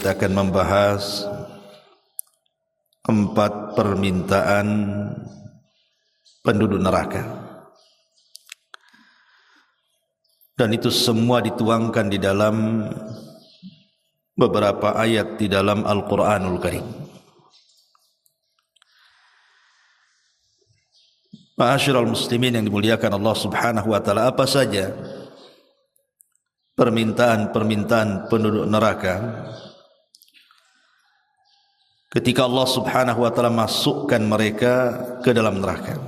kita akan membahas 4 permintaan penduduk neraka. Dan itu semua dituangkan di dalam beberapa ayat di dalam Al-Quranul Karim. Ma'asyiral muslimin yang dimuliakan Allah Subhanahu wa taala, apa saja permintaan-permintaan penduduk neraka ketika Allah Subhanahu wa taala masukkan mereka ke dalam neraka?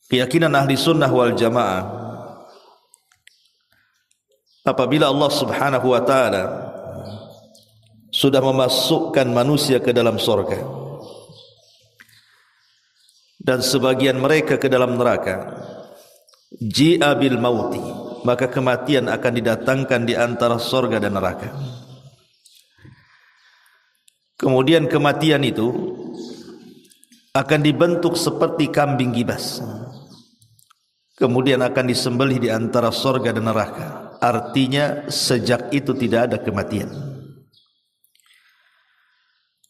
Keyakinan ahli sunnah wal jamaah, apabila Allah Subhanahu wa taala sudah memasukkan manusia ke dalam surga dan sebagian mereka ke dalam neraka, ji'a bil mauti, maka kematian akan didatangkan di antara surga dan neraka. Kemudian kematian itu akan dibentuk seperti kambing gibas, kemudian akan disembelih di antara surga dan neraka. Artinya sejak itu tidak ada kematian.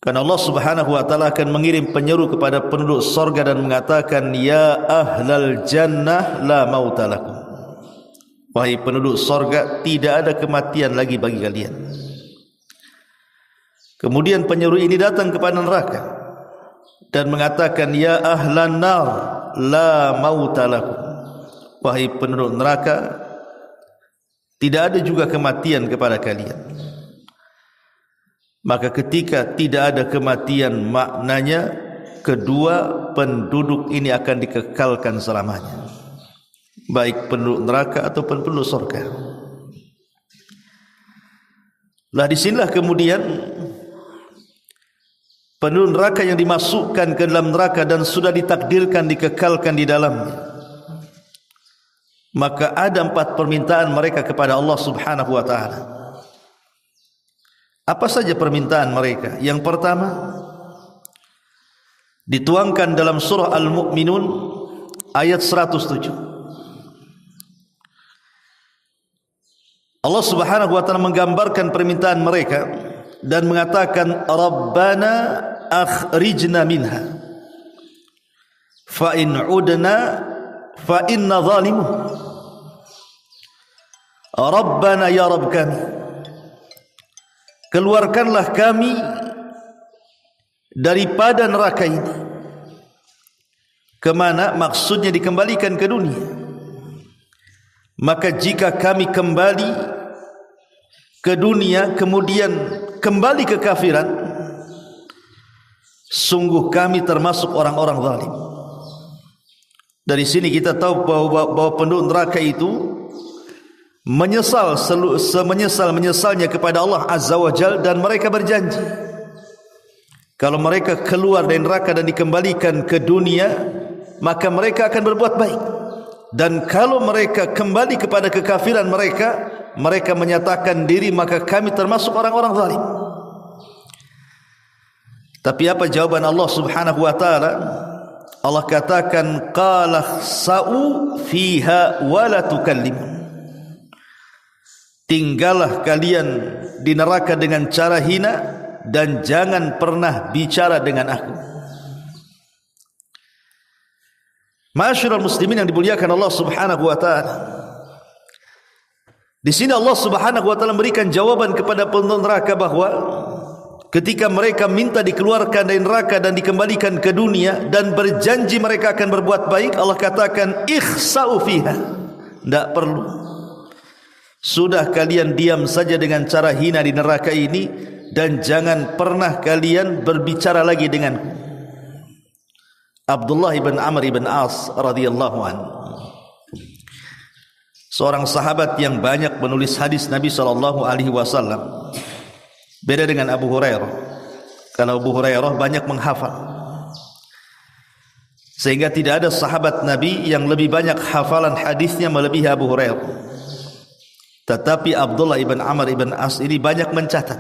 Karena Allah Subhanahu wa taala akan mengirim penyeru kepada penduduk surga dan mengatakan, ya ahlal jannah la mauta lakum, wahai penduduk surga, tidak ada kematian lagi bagi kalian. Kemudian penyeru ini datang kepada neraka dan mengatakan, ya ahlan nar la mauta lakum, wahai penduduk neraka, tidak ada juga kematian kepada kalian. Maka ketika tidak ada kematian, maknanya kedua penduduk ini akan dikekalkan selamanya, baik penduduk neraka ataupun penduduk surga. Lah disinilah kemudian penduduk neraka yang dimasukkan ke dalam neraka dan sudah ditakdirkan dikekalkan di dalamnya, maka ada 4 permintaan mereka kepada Allah Subhanahu wa taala. Apa saja permintaan mereka? Yang pertama dituangkan dalam surah Al-Mu'minun ayat 107. Allah Subhanahu wa taala menggambarkan permintaan mereka dan mengatakan, Rabbana akhrijna minha fa in udna fa inna zalimun. Rabbana, ya Rabb kami, keluarkanlah kami daripada neraka ini. Kemana? Maksudnya dikembalikan ke dunia. Maka jika kami kembali ke dunia kemudian kembali ke kafiran, sungguh kami termasuk orang-orang zalim. Dari sini kita tahu bahwa penduduk neraka itu menyesal semenyesal-menyesalnya kepada Allah Azza wa Jal, dan mereka berjanji kalau mereka keluar dari neraka dan dikembalikan ke dunia, maka mereka akan berbuat baik. Dan kalau mereka kembali kepada kekafiran mereka menyatakan diri, maka kami termasuk orang-orang zalim. Tapi apa jawaban Allah Subhanahu wa taala? Allah katakan, qala sa'u fiha wa la tukallimun. Tinggallah kalian di neraka dengan cara hina dan jangan pernah bicara dengan aku. Ma'asyiral muslimin yang dimuliakan Allah Subhanahu wa taala, di sini Allah Subhanahu wa taala memberikan jawaban kepada penduduk neraka bahwa ketika mereka minta dikeluarkan dari neraka dan dikembalikan ke dunia dan berjanji mereka akan berbuat baik, Allah katakan, ikhsa'u fiha, tidak perlu. Sudah kalian diam saja dengan cara hina di neraka ini dan jangan pernah kalian berbicara lagi denganku. Abdullah ibn Amr ibn As radhiyallahu anhu, seorang sahabat yang banyak menulis hadis Nabi SAW. Beda dengan Abu Hurairah. Kalau Abu Hurairah banyak menghafal, sehingga tidak ada sahabat Nabi yang lebih banyak hafalan hadisnya melebihi Abu Hurairah. Tetapi Abdullah ibn Amr ibn As ini banyak mencatat.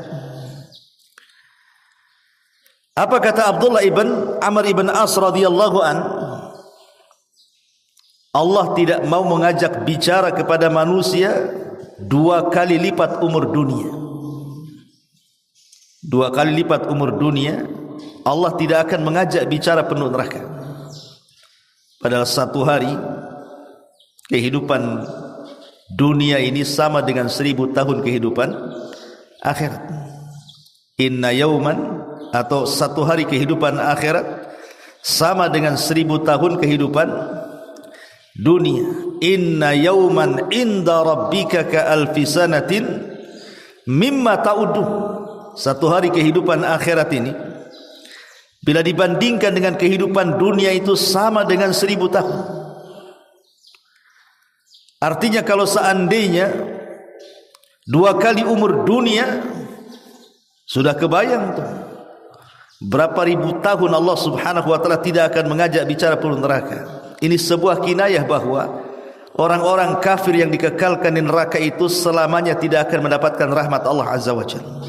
Apa kata Abdullah ibn Amr ibn As radhiyallahu an? Allah tidak mau mengajak bicara kepada manusia 2 kali lipat umur dunia. 2 kali lipat umur dunia. Allah tidak akan mengajak bicara penduduk neraka. Padahal satu hari kehidupan dunia ini sama dengan 1000 tahun kehidupan akhirat. Inna yauman, atau satu hari kehidupan akhirat sama dengan 1000 tahun kehidupan dunia. Inna yauman inda rabbika ka alfi sanatin mimma ta'udun. Satu hari kehidupan akhirat ini bila dibandingkan dengan kehidupan dunia itu sama dengan 1000 tahun. Artinya kalau seandainya 2 kali umur dunia, sudah kebayang tuh berapa ribu tahun Allah subhanahu wa ta'ala tidak akan mengajak bicara penduduk neraka. Ini sebuah kinayah bahwa orang-orang kafir yang dikekalkan di neraka itu selamanya tidak akan mendapatkan rahmat Allah azza wa jalla.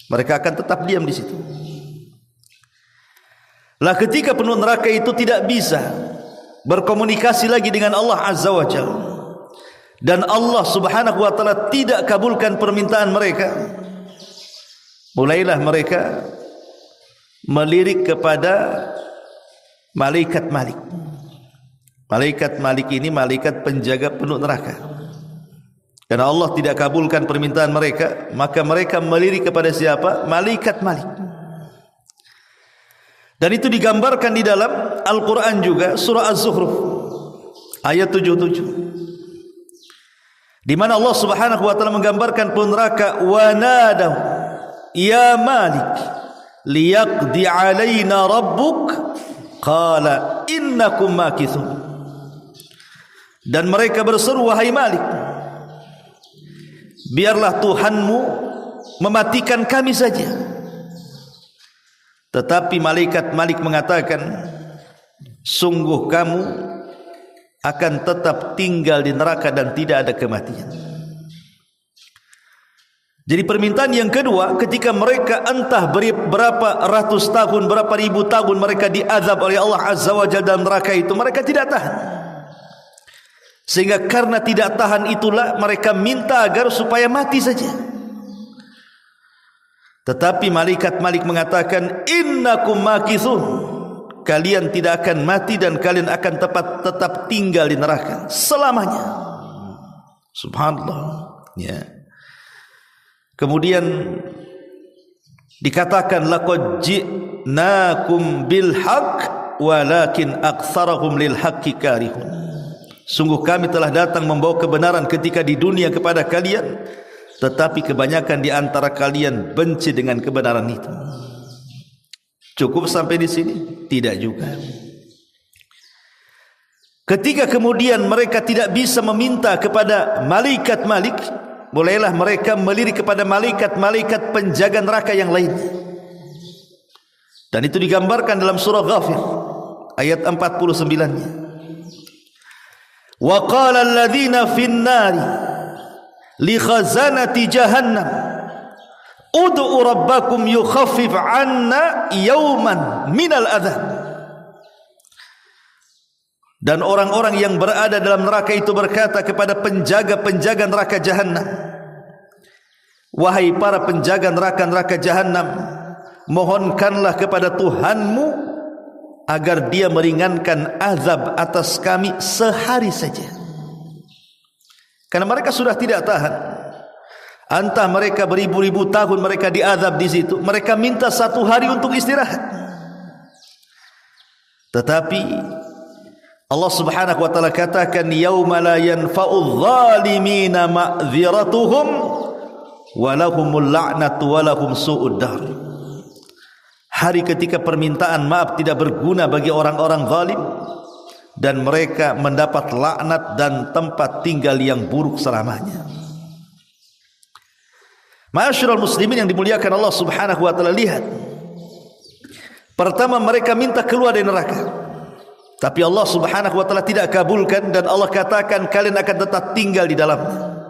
Mereka akan tetap diam di situ. Lah ketika penduduk neraka itu tidak bisa berkomunikasi lagi dengan Allah azza wa jalla, dan Allah subhanahu wa ta'ala tidak kabulkan permintaan mereka, mulailah mereka melirik kepada malaikat Malik. Malaikat Malik ini malaikat penjaga penduduk neraka. Karena Allah tidak kabulkan permintaan mereka, maka mereka melirik kepada siapa? Malaikat Malik. Dan itu digambarkan di dalam Al-Quran juga, surah Az-Zukhruf ayat 77, di mana Allah subhanahu wa ta'ala menggambarkan penduduk neraka, wa nadaw ya Malik liyaqdi alaina rabbuk qala innakum makithun. Dan mereka berseru, wahai Malik, biarlah Tuhanmu mematikan kami saja. Tetapi malaikat Malik mengatakan, sungguh kamu akan tetap tinggal di neraka dan tidak ada kematian. Jadi permintaan yang kedua, ketika mereka entah berapa ratus tahun, berapa ribu tahun mereka diazab oleh Allah azza wa jalla dalam neraka itu, mereka tidak tahan. Sehingga karena tidak tahan itulah mereka minta agar supaya mati saja. Tetapi malaikat Malik mengatakan, innakum makithun, kalian tidak akan mati dan kalian akan tetap tinggal di neraka selamanya. Subhanallah. Ya. Kemudian dikatakan, laqad ji'nakum bil haqq walakin aktsarahum lil haqqi karihun. Sungguh kami telah datang membawa kebenaran ketika di dunia kepada kalian, tetapi kebanyakan di antara kalian benci dengan kebenaran itu. Cukup sampai di sini? Tidak juga. Ketika kemudian mereka tidak bisa meminta kepada malaikat Malik, mulailah mereka melirik kepada malaikat-malaikat penjaga neraka yang lain. Dan itu digambarkan dalam surah Ghafir ayat 49-nya. Wa qala alladhina fin nari li khazanati jahannam ud'u rabbakum yukhaffif 'anna yawman minal adzab. Dan orang-orang yang berada dalam neraka itu berkata kepada penjaga-penjaga neraka Jahannam, wahai para penjaga neraka Jahannam, mohonkanlah kepada Tuhanmu agar dia meringankan azab atas kami sehari saja. Karena mereka sudah tidak tahan. Entah mereka beribu-ribu tahun mereka diazab di situ, mereka minta 1 hari untuk istirahat. Tetapi Allah subhanahu wa ta'ala katakan, yauma la yanfa'udz zalimina ma'dziratuhum wa lahumul la'natu wa lahum su'ud dar. Hari ketika permintaan maaf tidak berguna bagi orang-orang zalim, dan mereka mendapat laknat dan tempat tinggal yang buruk selamanya. Ma'asyiral muslimin yang dimuliakan Allah subhanahu wa ta'ala, lihat, pertama mereka minta keluar dari neraka, tapi Allah subhanahu wa ta'ala tidak kabulkan, dan Allah katakan kalian akan tetap tinggal di dalamnya.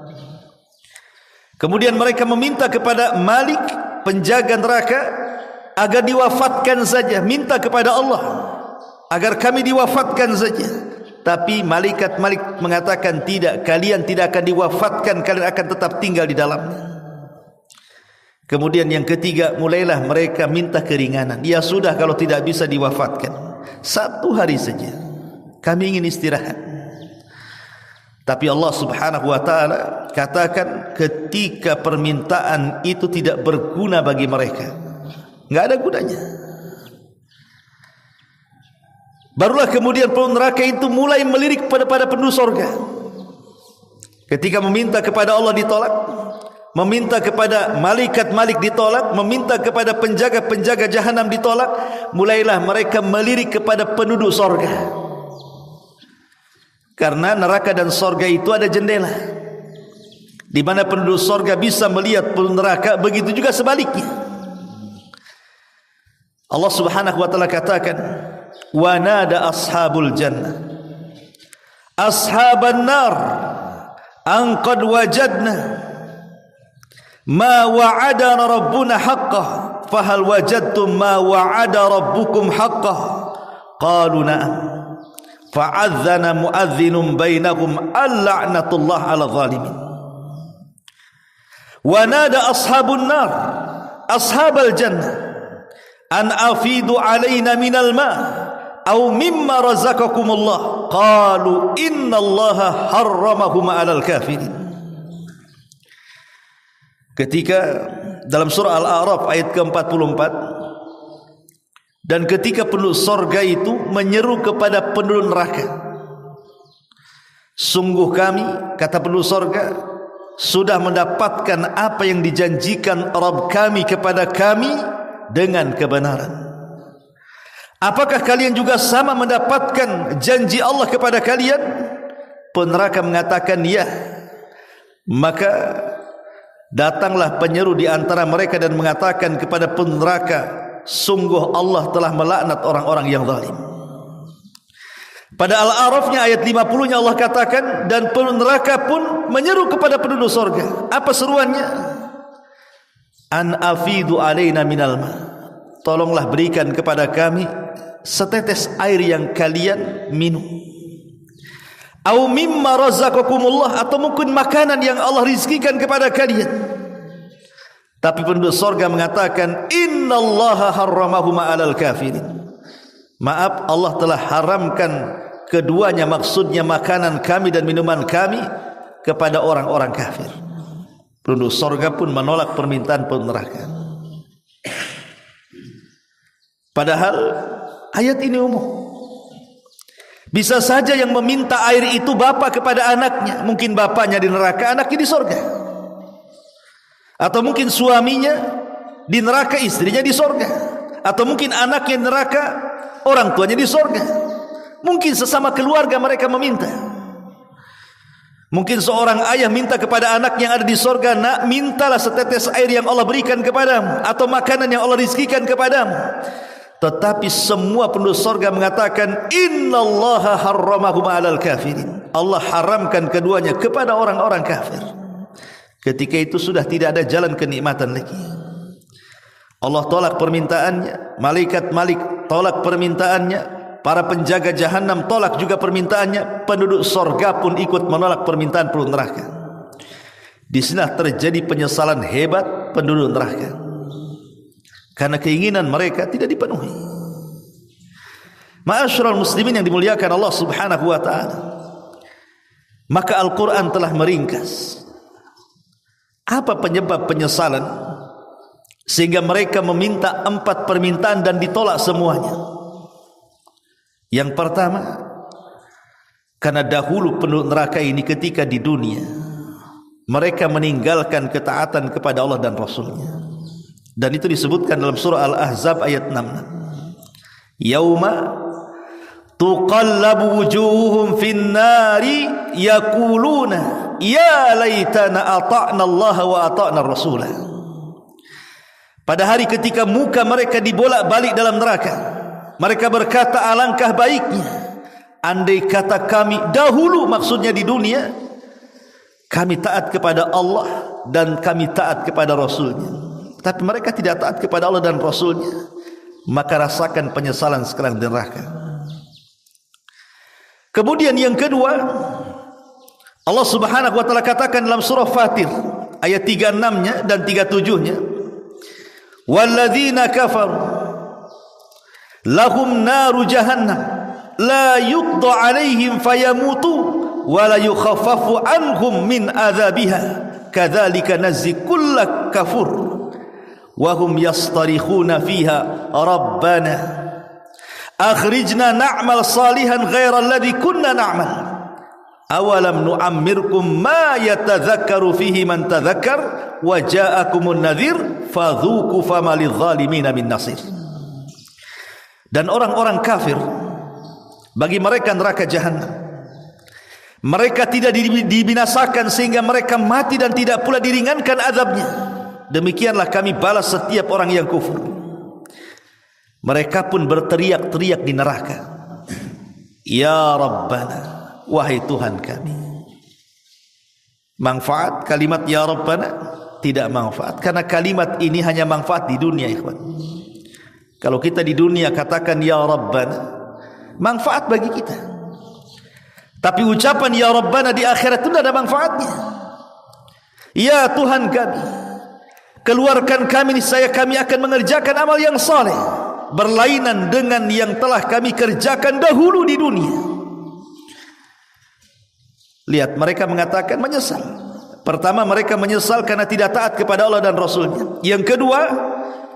Kemudian mereka meminta kepada Malik, penjaga neraka, agar diwafatkan saja. Minta kepada Allah agar kami diwafatkan saja. tapi malaikat mengatakan tidak, kalian tidak akan diwafatkan, kalian akan tetap tinggal di dalamnya. Kemudian yang ketiga, mulailah mereka minta keringanan. Ya sudah, kalau tidak bisa diwafatkan, 1 hari saja, kami ingin istirahat. Tapi Allah subhanahu wa ta'ala katakan ketika permintaan itu tidak berguna bagi mereka, enggak ada gunanya, barulah kemudian penduduk neraka itu mulai melirik pada penduduk surga. Ketika meminta kepada Allah ditolak, meminta kepada malaikat ditolak, meminta kepada penjaga-penjaga jahanam ditolak, mulailah mereka melirik kepada penduduk surga. Karena neraka dan surga itu ada jendela, di mana penduduk surga bisa melihat penduduk neraka, begitu juga sebaliknya. Allah subhanahu wa ta'ala katakan, wa nada ashabul jannah ashaban nar an qad wajadna ma wa'adana rabbuna haqqah fahal wajadtum ma wa'ada rabbukum haqqah qalu na'am fa'adhana mu'adhdhinun bainahum al-la'natullah 'ala zalimin. Wa nada ashabun nar ashabal jannah an afidu 'alaina minal ma' aw mimma razaqakumullah qalu innallaha harramahum 'alal kafirin. Ketika dalam surah Al-A'raf ayat ke-44, dan ketika penduduk surga itu menyeru kepada penduduk neraka, sungguh kami, kata penduduk surga, sudah mendapatkan apa yang dijanjikan Rabb kami kepada kami dengan kebenaran. Apakah kalian juga sama mendapatkan janji Allah kepada kalian? Peneraka mengatakan ya. Maka datanglah penyeru di antara mereka dan mengatakan kepada peneraka, sungguh Allah telah melaknat orang-orang yang zalim. Pada Al-A'rafnya ayat 50-nya Allah katakan, dan penduduk neraka pun menyeru kepada penduduk surga. Apa seruannya? An afidu alaina minal ma, tolonglah berikan kepada kami setetes air yang kalian minum. Au mimma razaqakumullah, atau mungkin makanan yang Allah rizkikan kepada kalian. Tapi penduduk surga mengatakan, innallaha harramahum 'alal kafirin. Maaf, Allah telah haramkan keduanya, maksudnya makanan kami dan minuman kami, kepada orang-orang kafir. Penduduk surga pun menolak permintaan penduduk neraka. Padahal ayat ini umum. Bisa saja yang meminta air itu bapak kepada anaknya, mungkin bapaknya di neraka, anaknya di surga. Atau mungkin suaminya di neraka, istrinya di surga. Atau mungkin anaknya di neraka, orang tuanya di surga. Mungkin sesama keluarga mereka meminta. Mungkin seorang ayah minta kepada anak yang ada di surga, nak, mintalah setetes air yang Allah berikan kepadamu, atau makanan yang Allah rizkikan kepadamu. Tetapi semua penduduk surga mengatakan, innallaha harramahum 'alal kafirin. Allah haramkan keduanya kepada orang-orang kafir. Ketika itu sudah tidak ada jalan kenikmatan lagi. Allah tolak permintaannya, malaikat tolak permintaannya, para penjaga jahanam tolak juga permintaannya, penduduk surga pun ikut menolak permintaan penduduk neraka. Di sini terjadi penyesalan hebat penduduk neraka, karena keinginan mereka tidak dipenuhi. Ma'asyiral muslimin yang dimuliakan Allah subhanahu wa ta'ala, maka Al-Quran telah meringkas apa penyebab penyesalan sehingga mereka meminta 4 permintaan dan ditolak semuanya. Yang pertama, karena dahulu penduduk neraka ini ketika di dunia mereka meninggalkan ketaatan kepada Allah dan Rasulnya, dan itu disebutkan dalam surah Al-Ahzab ayat 6. Yauma tuqallabu wujuhum fin nari yaquluna ya laitana ata'na Allah wa ata'na Rasulah. Pada hari ketika muka mereka dibolak-balik dalam neraka, mereka berkata, alangkah baiknya andai kata kami dahulu, maksudnya di dunia, kami taat kepada Allah dan kami taat kepada Rasulnya. Tapi mereka tidak taat kepada Allah dan Rasulnya, maka rasakan penyesalan sekarang di neraka. Kemudian yang kedua, Allah Subhanahu wa taala katakan dalam surah Fatir ayat 36-nya dan 37-nya, walladzina kafaru lahum naru jahannam la yuqda 'alaihim fayamutu wa la yukhaffafu anhum min adzabiha kadzalika nazzi kulla kafur wa hum yastarikhuna fiha rabbana akhrijna na'mal salihan ghaira alladhi kunna na'mal awalam nu'ammirkum ma yatadhakkaru fihi man tadhakkar wa ja'akumun nadhir fadhuku fama lidh-dhalimin min nasir. Dan orang-orang kafir, bagi mereka neraka jahanam, mereka tidak dibinasakan sehingga mereka mati dan tidak pula diringankan azabnya. Demikianlah kami balas setiap orang yang kufur. Mereka pun berteriak-teriak di neraka, ya Rabbana, wahai Tuhan kami. Manfaat kalimat ya Rabbana? Tidak manfaat, karena kalimat ini hanya manfaat di dunia, ikhwan. Kalau kita di dunia katakan ya Rabbana, manfaat bagi kita. Tapi ucapan ya Rabbana di akhirat itu tidak ada manfaatnya. Ya Tuhan kami, keluarkan kami, niscaya kami akan mengerjakan amal yang saleh berlainan dengan yang telah kami kerjakan dahulu di dunia. Lihat, mereka mengatakan menyesal. Pertama, mereka menyesal karena tidak taat kepada Allah dan Rasulnya. Yang kedua,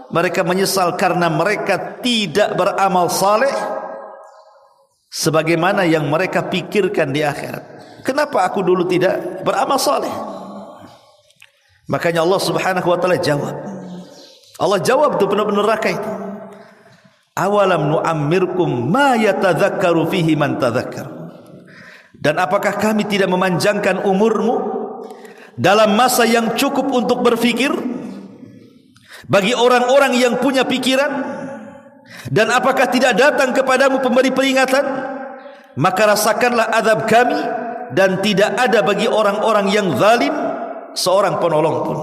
mereka menyesal karena mereka tidak beramal saleh sebagaimana yang mereka pikirkan di akhirat. Kenapa aku dulu tidak beramal saleh? Makanya Allah Subhanahu wa taala jawab. Allah jawab itu benar-benar neraka itu. Awalam nu'ammirkum ma yatadhakkaru fihi man tadhakkar. Dan apakah kami tidak memanjangkan umurmu dalam masa yang cukup untuk berfikir bagi orang-orang yang punya pikiran? Dan apakah tidak datang kepadamu pemberi peringatan? Maka rasakanlah azab kami, dan tidak ada bagi orang-orang yang zalim seorang penolong pun.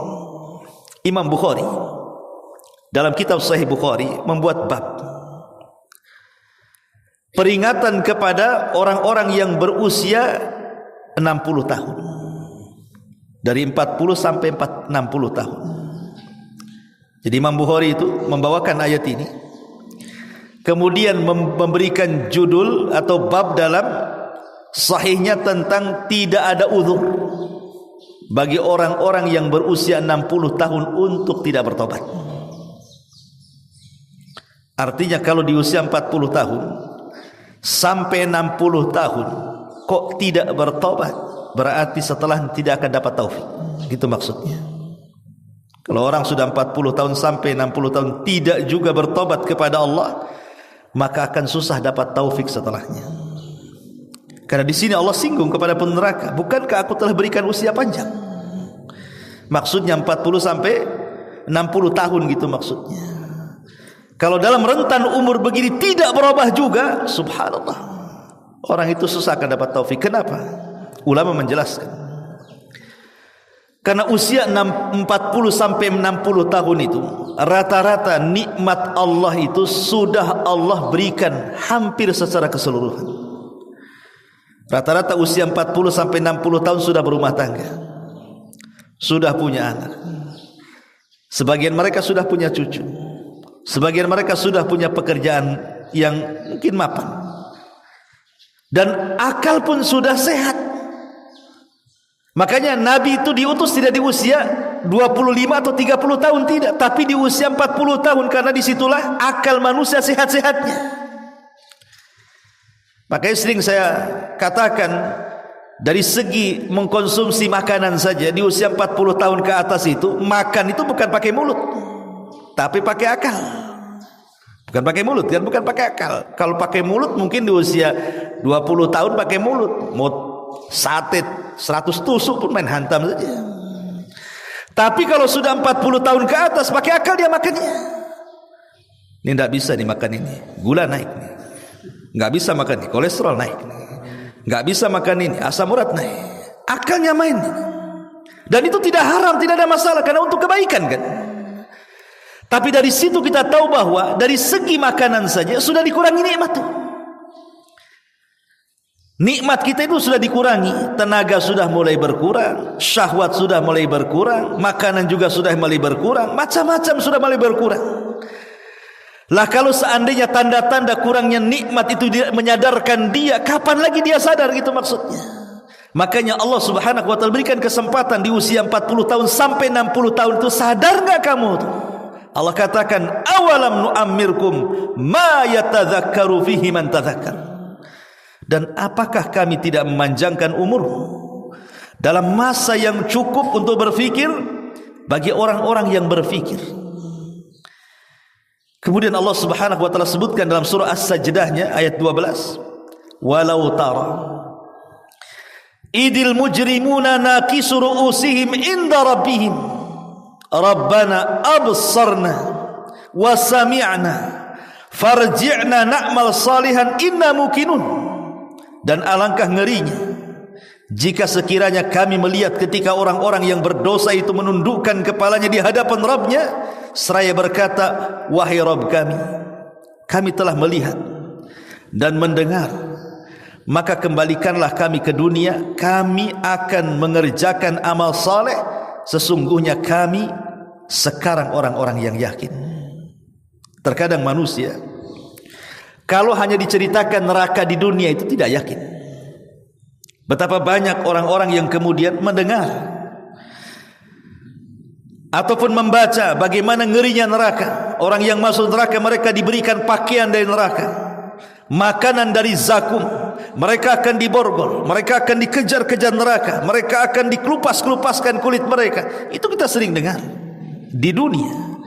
Imam Bukhari dalam kitab Sahih Bukhari membuat bab peringatan kepada orang-orang yang berusia 60 tahun, dari 40 sampai 60 tahun. Jadi Imam Bukhari itu membawakan ayat ini, kemudian memberikan judul atau bab dalam sahihnya tentang tidak ada uzur bagi orang-orang yang berusia 60 tahun untuk tidak bertobat. Artinya kalau di usia 40 tahun sampai 60 tahun kok tidak bertobat, berarti setelah tidak akan dapat taufik. Gitu maksudnya. Kalau orang sudah 40 tahun sampai 60 tahun tidak juga bertobat kepada Allah, maka akan susah dapat taufik setelahnya. Karena di sini Allah singgung kepada peneraka, bukankah aku telah berikan usia panjang? Maksudnya 40 sampai 60 tahun gitu maksudnya. Kalau dalam rentan umur begini tidak berubah juga, subhanallah, orang itu susah akan dapat taufik. Kenapa? Ulama menjelaskan, karena usia 40 sampai 60 tahun itu rata-rata nikmat Allah itu sudah Allah berikan hampir secara keseluruhan. Rata-rata usia 40 sampai 60 tahun sudah berumah tangga, sudah punya anak, sebagian mereka sudah punya cucu, sebagian mereka sudah punya pekerjaan yang mungkin mapan, dan akal pun sudah sehat. Makanya Nabi itu diutus tidak di usia 25 atau 30 tahun, tidak, tapi di usia 40 tahun, karena disitulah akal manusia sehat-sehatnya. Makanya sering saya katakan, dari segi mengkonsumsi makanan saja di usia 40 tahun ke atas itu, makan itu bukan pakai mulut, tapi pakai akal. Bukan pakai mulut kan, bukan pakai akal. Kalau pakai mulut mungkin di usia 20 tahun pakai mulut, mau sate 100 tusuk pun main hantam saja. Tapi kalau sudah 40 tahun ke atas pakai akal dia makannya. Ini tidak bisa dimakan ini, gula naik nih. Nggak bisa makan ini, kolesterol naik nih. Nggak bisa makan ini, asam urat naik. Akalnya main. Dan itu tidak haram, tidak ada masalah, karena untuk kebaikan kan. Tapi dari situ kita tahu bahwa dari segi makanan saja sudah dikurangi nikmat tuh. Nikmat kita itu sudah dikurangi, tenaga sudah mulai berkurang, syahwat sudah mulai berkurang, makanan juga sudah mulai berkurang, macam-macam sudah mulai berkurang. Lah kalau seandainya tanda-tanda kurangnya nikmat itu menyadarkan dia, kapan lagi dia sadar, gitu maksudnya. Makanya Allah Subhanahu wa taala berikan kesempatan di usia 40 tahun sampai 60 tahun itu, sadar enggak kamu itu? Allah katakan, awalam nu'ammirkum ma yatadzakkaru fihi man tadzakkar. Dan apakah kami tidak memanjangkan umur dalam masa yang cukup untuk berfikir bagi orang-orang yang berfikir. Kemudian Allah Subhanahu wa taala sebutkan dalam surah As-Sajdah ayat 12, walau tara idil mujrimuna naqisu ru'usihim inda rabbihim rabbana absarna wa sami'na farji'na na'mal salihan inna muqinun. Dan alangkah ngerinya jika sekiranya kami melihat ketika orang-orang yang berdosa itu menundukkan kepalanya di hadapan Rabbnya seraya berkata, wahai Rabb kami, kami telah melihat dan mendengar, maka kembalikanlah kami ke dunia, kami akan mengerjakan amal saleh, sesungguhnya kami sekarang orang-orang yang yakin. Terkadang manusia kalau hanya diceritakan neraka di dunia itu tidak yakin. Betapa banyak orang-orang yang kemudian mendengar ataupun membaca bagaimana ngerinya neraka. Orang yang masuk neraka, mereka diberikan pakaian dari neraka, makanan dari zakum, mereka akan diborgol, mereka akan dikejar-kejar neraka, mereka akan dikelupas-kelupaskan kulit mereka. Itu kita sering dengar di dunia.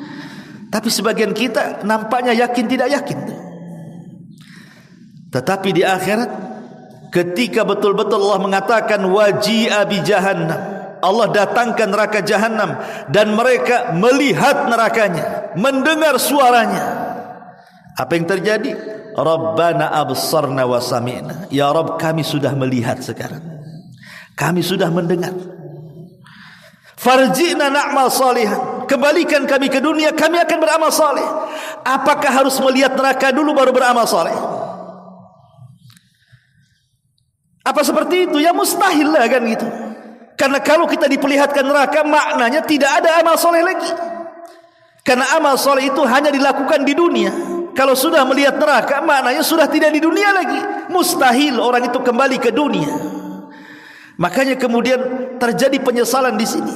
Tapi sebagian kita nampaknya yakin tidak yakin. Tetapi di akhirat, ketika betul-betul Allah mengatakan waji'a bi jahannam, Allah datangkan neraka jahanam, dan mereka melihat nerakanya, mendengar suaranya, apa yang terjadi? Rabbana absarna wa sami'na. Ya Rabb, kami sudah melihat sekarang, kami sudah mendengar. Farji'na na'mal salihan, kembalikan kami ke dunia, kami akan beramal saleh. Apakah harus melihat neraka dulu baru beramal saleh? Apa seperti itu? Ya mustahil lah kan gitu. Karena kalau kita diperlihatkan neraka, maknanya tidak ada amal soleh lagi. Karena amal soleh itu hanya dilakukan di dunia. Kalau sudah melihat neraka, maknanya sudah tidak di dunia lagi. Mustahil orang itu kembali ke dunia. Makanya kemudian terjadi penyesalan di sini.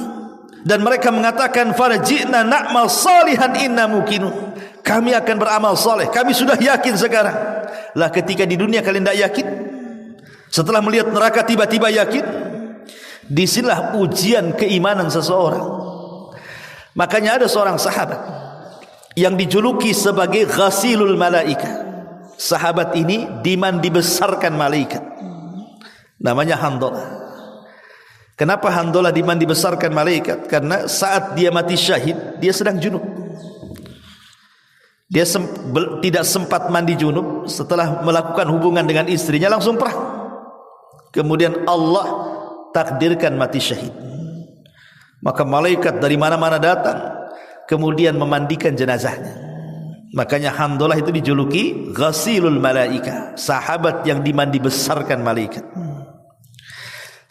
Dan mereka mengatakan, farji'na na'mal salihan inna muqinun. Kami akan beramal soleh, kami sudah yakin sekarang. Lah ketika di dunia kalian tidak yakin, setelah melihat neraka tiba-tiba yakin, disinilah ujian keimanan seseorang. Makanya ada seorang sahabat yang dijuluki sebagai ghasilul malaika. Sahabat ini dimandi besarkan malaikat, namanya Handalah. Kenapa Handalah dimandi besarkan malaikat? Karena saat dia mati syahid, dia sedang junub. Dia tidak sempat mandi junub. Setelah melakukan hubungan dengan istrinya langsung perang. Kemudian Allah takdirkan mati syahid. Maka malaikat dari mana-mana datang, kemudian memandikan jenazahnya. Makanya Handalah itu dijuluki ghasilul malaika, sahabat yang dimandi besarkan malaikat.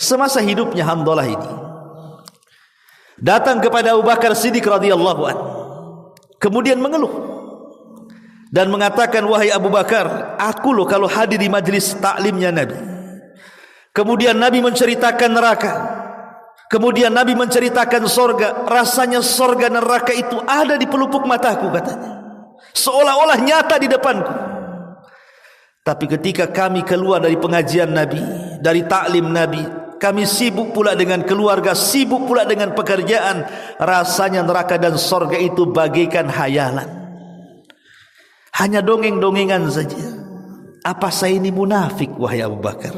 Semasa hidupnya Handalah ini datang kepada Abu Bakar Siddiq radhiyallahu anhu, kemudian mengeluh dan mengatakan, wahai Abu Bakar, aku loh kalau hadir di majlis taklimnya Nabi, kemudian Nabi menceritakan neraka, kemudian Nabi menceritakan sorga, rasanya sorga neraka itu ada di pelupuk mataku, katanya, seolah-olah nyata di depanku. Tapi ketika kami keluar dari pengajian Nabi, dari taklim Nabi, kami sibuk pula dengan keluarga, sibuk pula dengan pekerjaan, rasanya neraka dan sorga itu bagaikan hayalan, hanya dongeng-dongengan saja. Apa saya ini munafik, wahai Abu Bakar?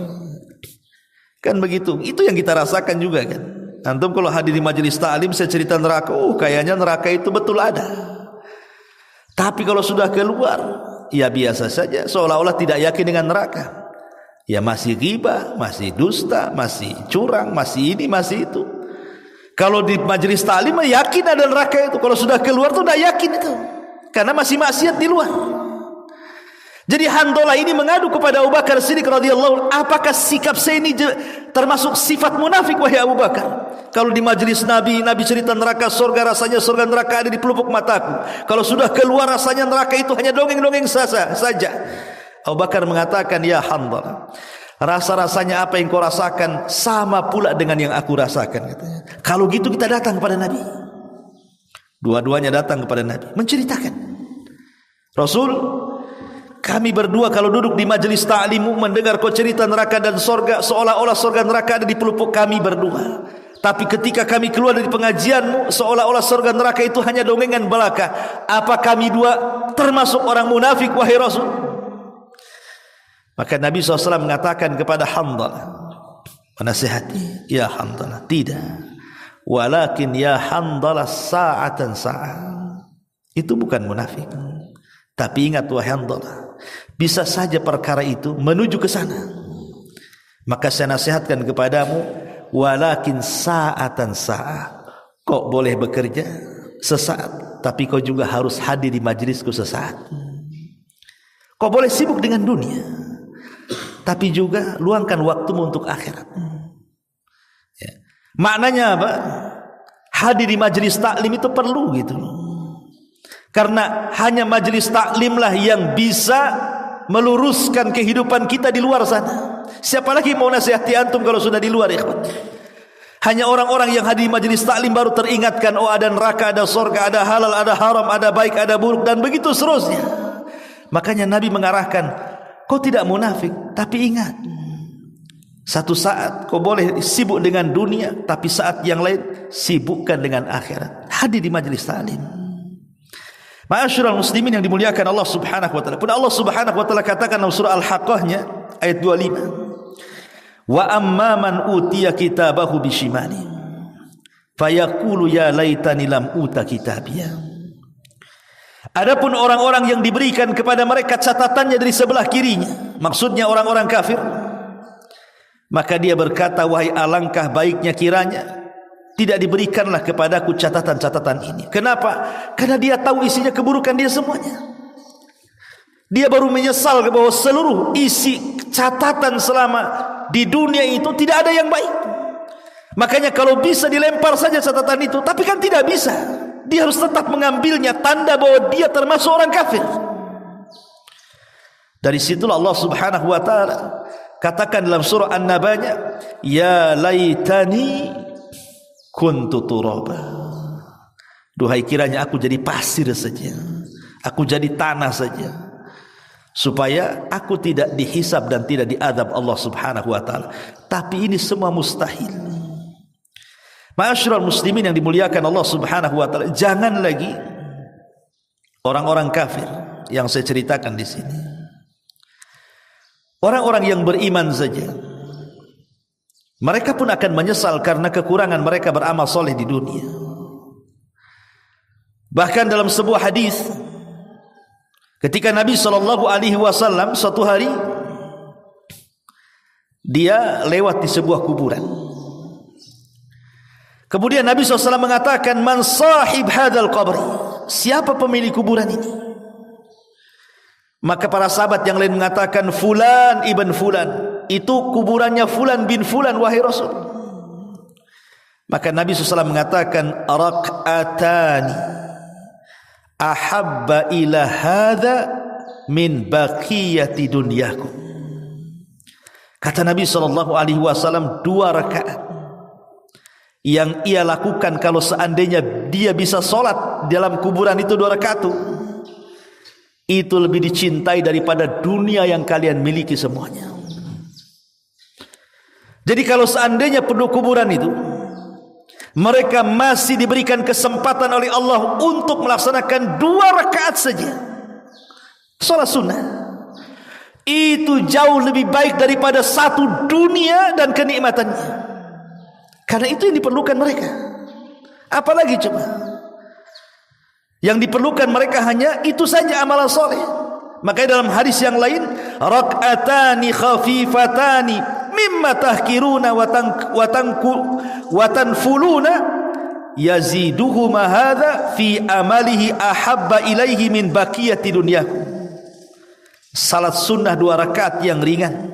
Kan begitu. Itu yang kita rasakan juga kan. Antum kalau hadir di majelis ta'lim, saya cerita neraka, kayaknya neraka itu betul ada. Tapi kalau sudah keluar, ya biasa saja, seolah-olah tidak yakin dengan neraka. Ya masih ghibah, masih dusta, masih curang, masih ini, masih itu. Kalau di majelis ta'lim yakin ada neraka itu. Kalau sudah keluar tuh tidak yakin itu, karena masih maksiat di luar. Jadi Handalah ini mengadu kepada Abu Bakar Siddiq radhiyallahu anhu, apakah sikap saya ini termasuk sifat munafik wahai Abu Bakar? Kalau di majelis Nabi cerita neraka surga, rasanya surga neraka ada di pelupuk mataku. Kalau sudah keluar rasanya neraka itu hanya dongeng-dongeng saja. Abu Bakar mengatakan, ya Handalah, rasa-rasanya apa yang kau rasakan sama pula dengan yang aku rasakan, katanya. Kalau gitu kita datang kepada Nabi. Dua-duanya datang kepada Nabi menceritakan, Rasul, kami berdua kalau duduk di majelis ta'limu mendengar kau cerita neraka dan surga, seolah-olah surga neraka ada di pelupuk kami berdua. Tapi ketika kami keluar dari pengajianmu, seolah-olah surga neraka itu hanya dongengan belaka. Apa kami dua termasuk orang munafik wahai Rasul? Maka Nabi SAW mengatakan kepada Handalah, menasihati, ya Handalah, tidak. Walakin ya Handalah sa'atan sa'an. Itu bukan munafik. Tapi ingat wahai Handalah, bisa saja perkara itu menuju ke sana. Maka saya nasihatkan kepadamu, walakin sa'atan sa'ah. Kau boleh bekerja sesaat, tapi kau juga harus hadir di majlisku sesaat. Kau boleh sibuk dengan dunia, tapi juga luangkan waktumu untuk akhirat. Ya. Maknanya apa? Hadir di majlis taklim itu perlu gitu. Karena hanya majlis taklimlah yang bisa meluruskan kehidupan kita di luar sana. Siapa lagi mau nasihati antum kalau sudah di luar, ikhwan? Hanya orang-orang yang hadir di majlis taklim baru teringatkan, oh ada neraka, ada surga, ada halal, ada haram, ada baik, ada buruk, dan begitu seterusnya. Makanya Nabi mengarahkan, kau tidak munafik, tapi ingat, satu saat kau boleh sibuk dengan dunia, tapi saat yang lain sibukkan dengan akhirat. Hadir di majlis taklim. Ma'asyiral muslimin yang dimuliakan Allah Subhanahu wa taala. Pun Allah Subhanahu wa taala katakan dalam surah Al-Haqqah-nya ayat 25. Wa amma man utiya kitabahu bishimali fayaqulu ya laitani lam uta kitabiyya. Adapun orang-orang yang diberikan kepada mereka catatannya dari sebelah kirinya, maksudnya orang-orang kafir, maka dia berkata, wahai alangkah baiknya kiranya tidak diberikanlah kepadaku catatan-catatan ini. Kenapa? Karena dia tahu isinya keburukan dia semuanya. Dia baru menyesal bahwa seluruh isi catatan selama di dunia itu tidak ada yang baik. Makanya kalau bisa dilempar saja catatan itu, tapi kan tidak bisa. Dia harus tetap mengambilnya, tanda bahwa dia termasuk orang kafir. Dari situlah Allah Subhanahu wa taala katakan dalam surah An-Naba'nya, ya laitani kuntu turaba. Duhai kiranya aku jadi pasir saja, aku jadi tanah saja, supaya aku tidak dihisab dan tidak diadab Allah Subhanahu wa taala. Tapi ini semua mustahil. Ma'asyiral muslimin yang dimuliakan Allah Subhanahu wa taala, jangan lagi orang-orang kafir yang saya ceritakan di sini. Orang-orang yang beriman saja, mereka pun akan menyesal karena kekurangan mereka beramal soleh di dunia. Bahkan dalam sebuah hadis, ketika Nabi SAW suatu hari dia lewat di sebuah kuburan. Kemudian Nabi SAW mengatakan, man sahib hadal qabri, siapa pemilik kuburan ini? Maka para sahabat yang lain mengatakan, fulan ibn fulan, itu kuburannya fulan bin fulan wahai Rasul. Maka Nabi SAW mengatakan, raq'atani ahabba ila hadha min baqiyati dunyakum. Kata Nabi SAW, 2 rakaat yang ia lakukan kalau seandainya dia bisa sholat dalam kuburan itu 2 rakaat itu lebih dicintai daripada dunia yang kalian miliki semuanya. Jadi kalau seandainya penduduk kuburan itu mereka masih diberikan kesempatan oleh Allah untuk melaksanakan 2 rakaat saja salat sunnah, itu jauh lebih baik daripada 1 dunia dan kenikmatannya. Karena itu yang diperlukan mereka. Apalagi coba, yang diperlukan mereka hanya itu saja, amalan soleh. Makanya dalam hadis yang lain, raq'atani khafifatani mimma tahkiruna wa tanfuluna yaziduhuma hadha fi amalihi ahabba ilaihi min baqiyati dunyakum. salat sunnah 2 rakaat yang ringan,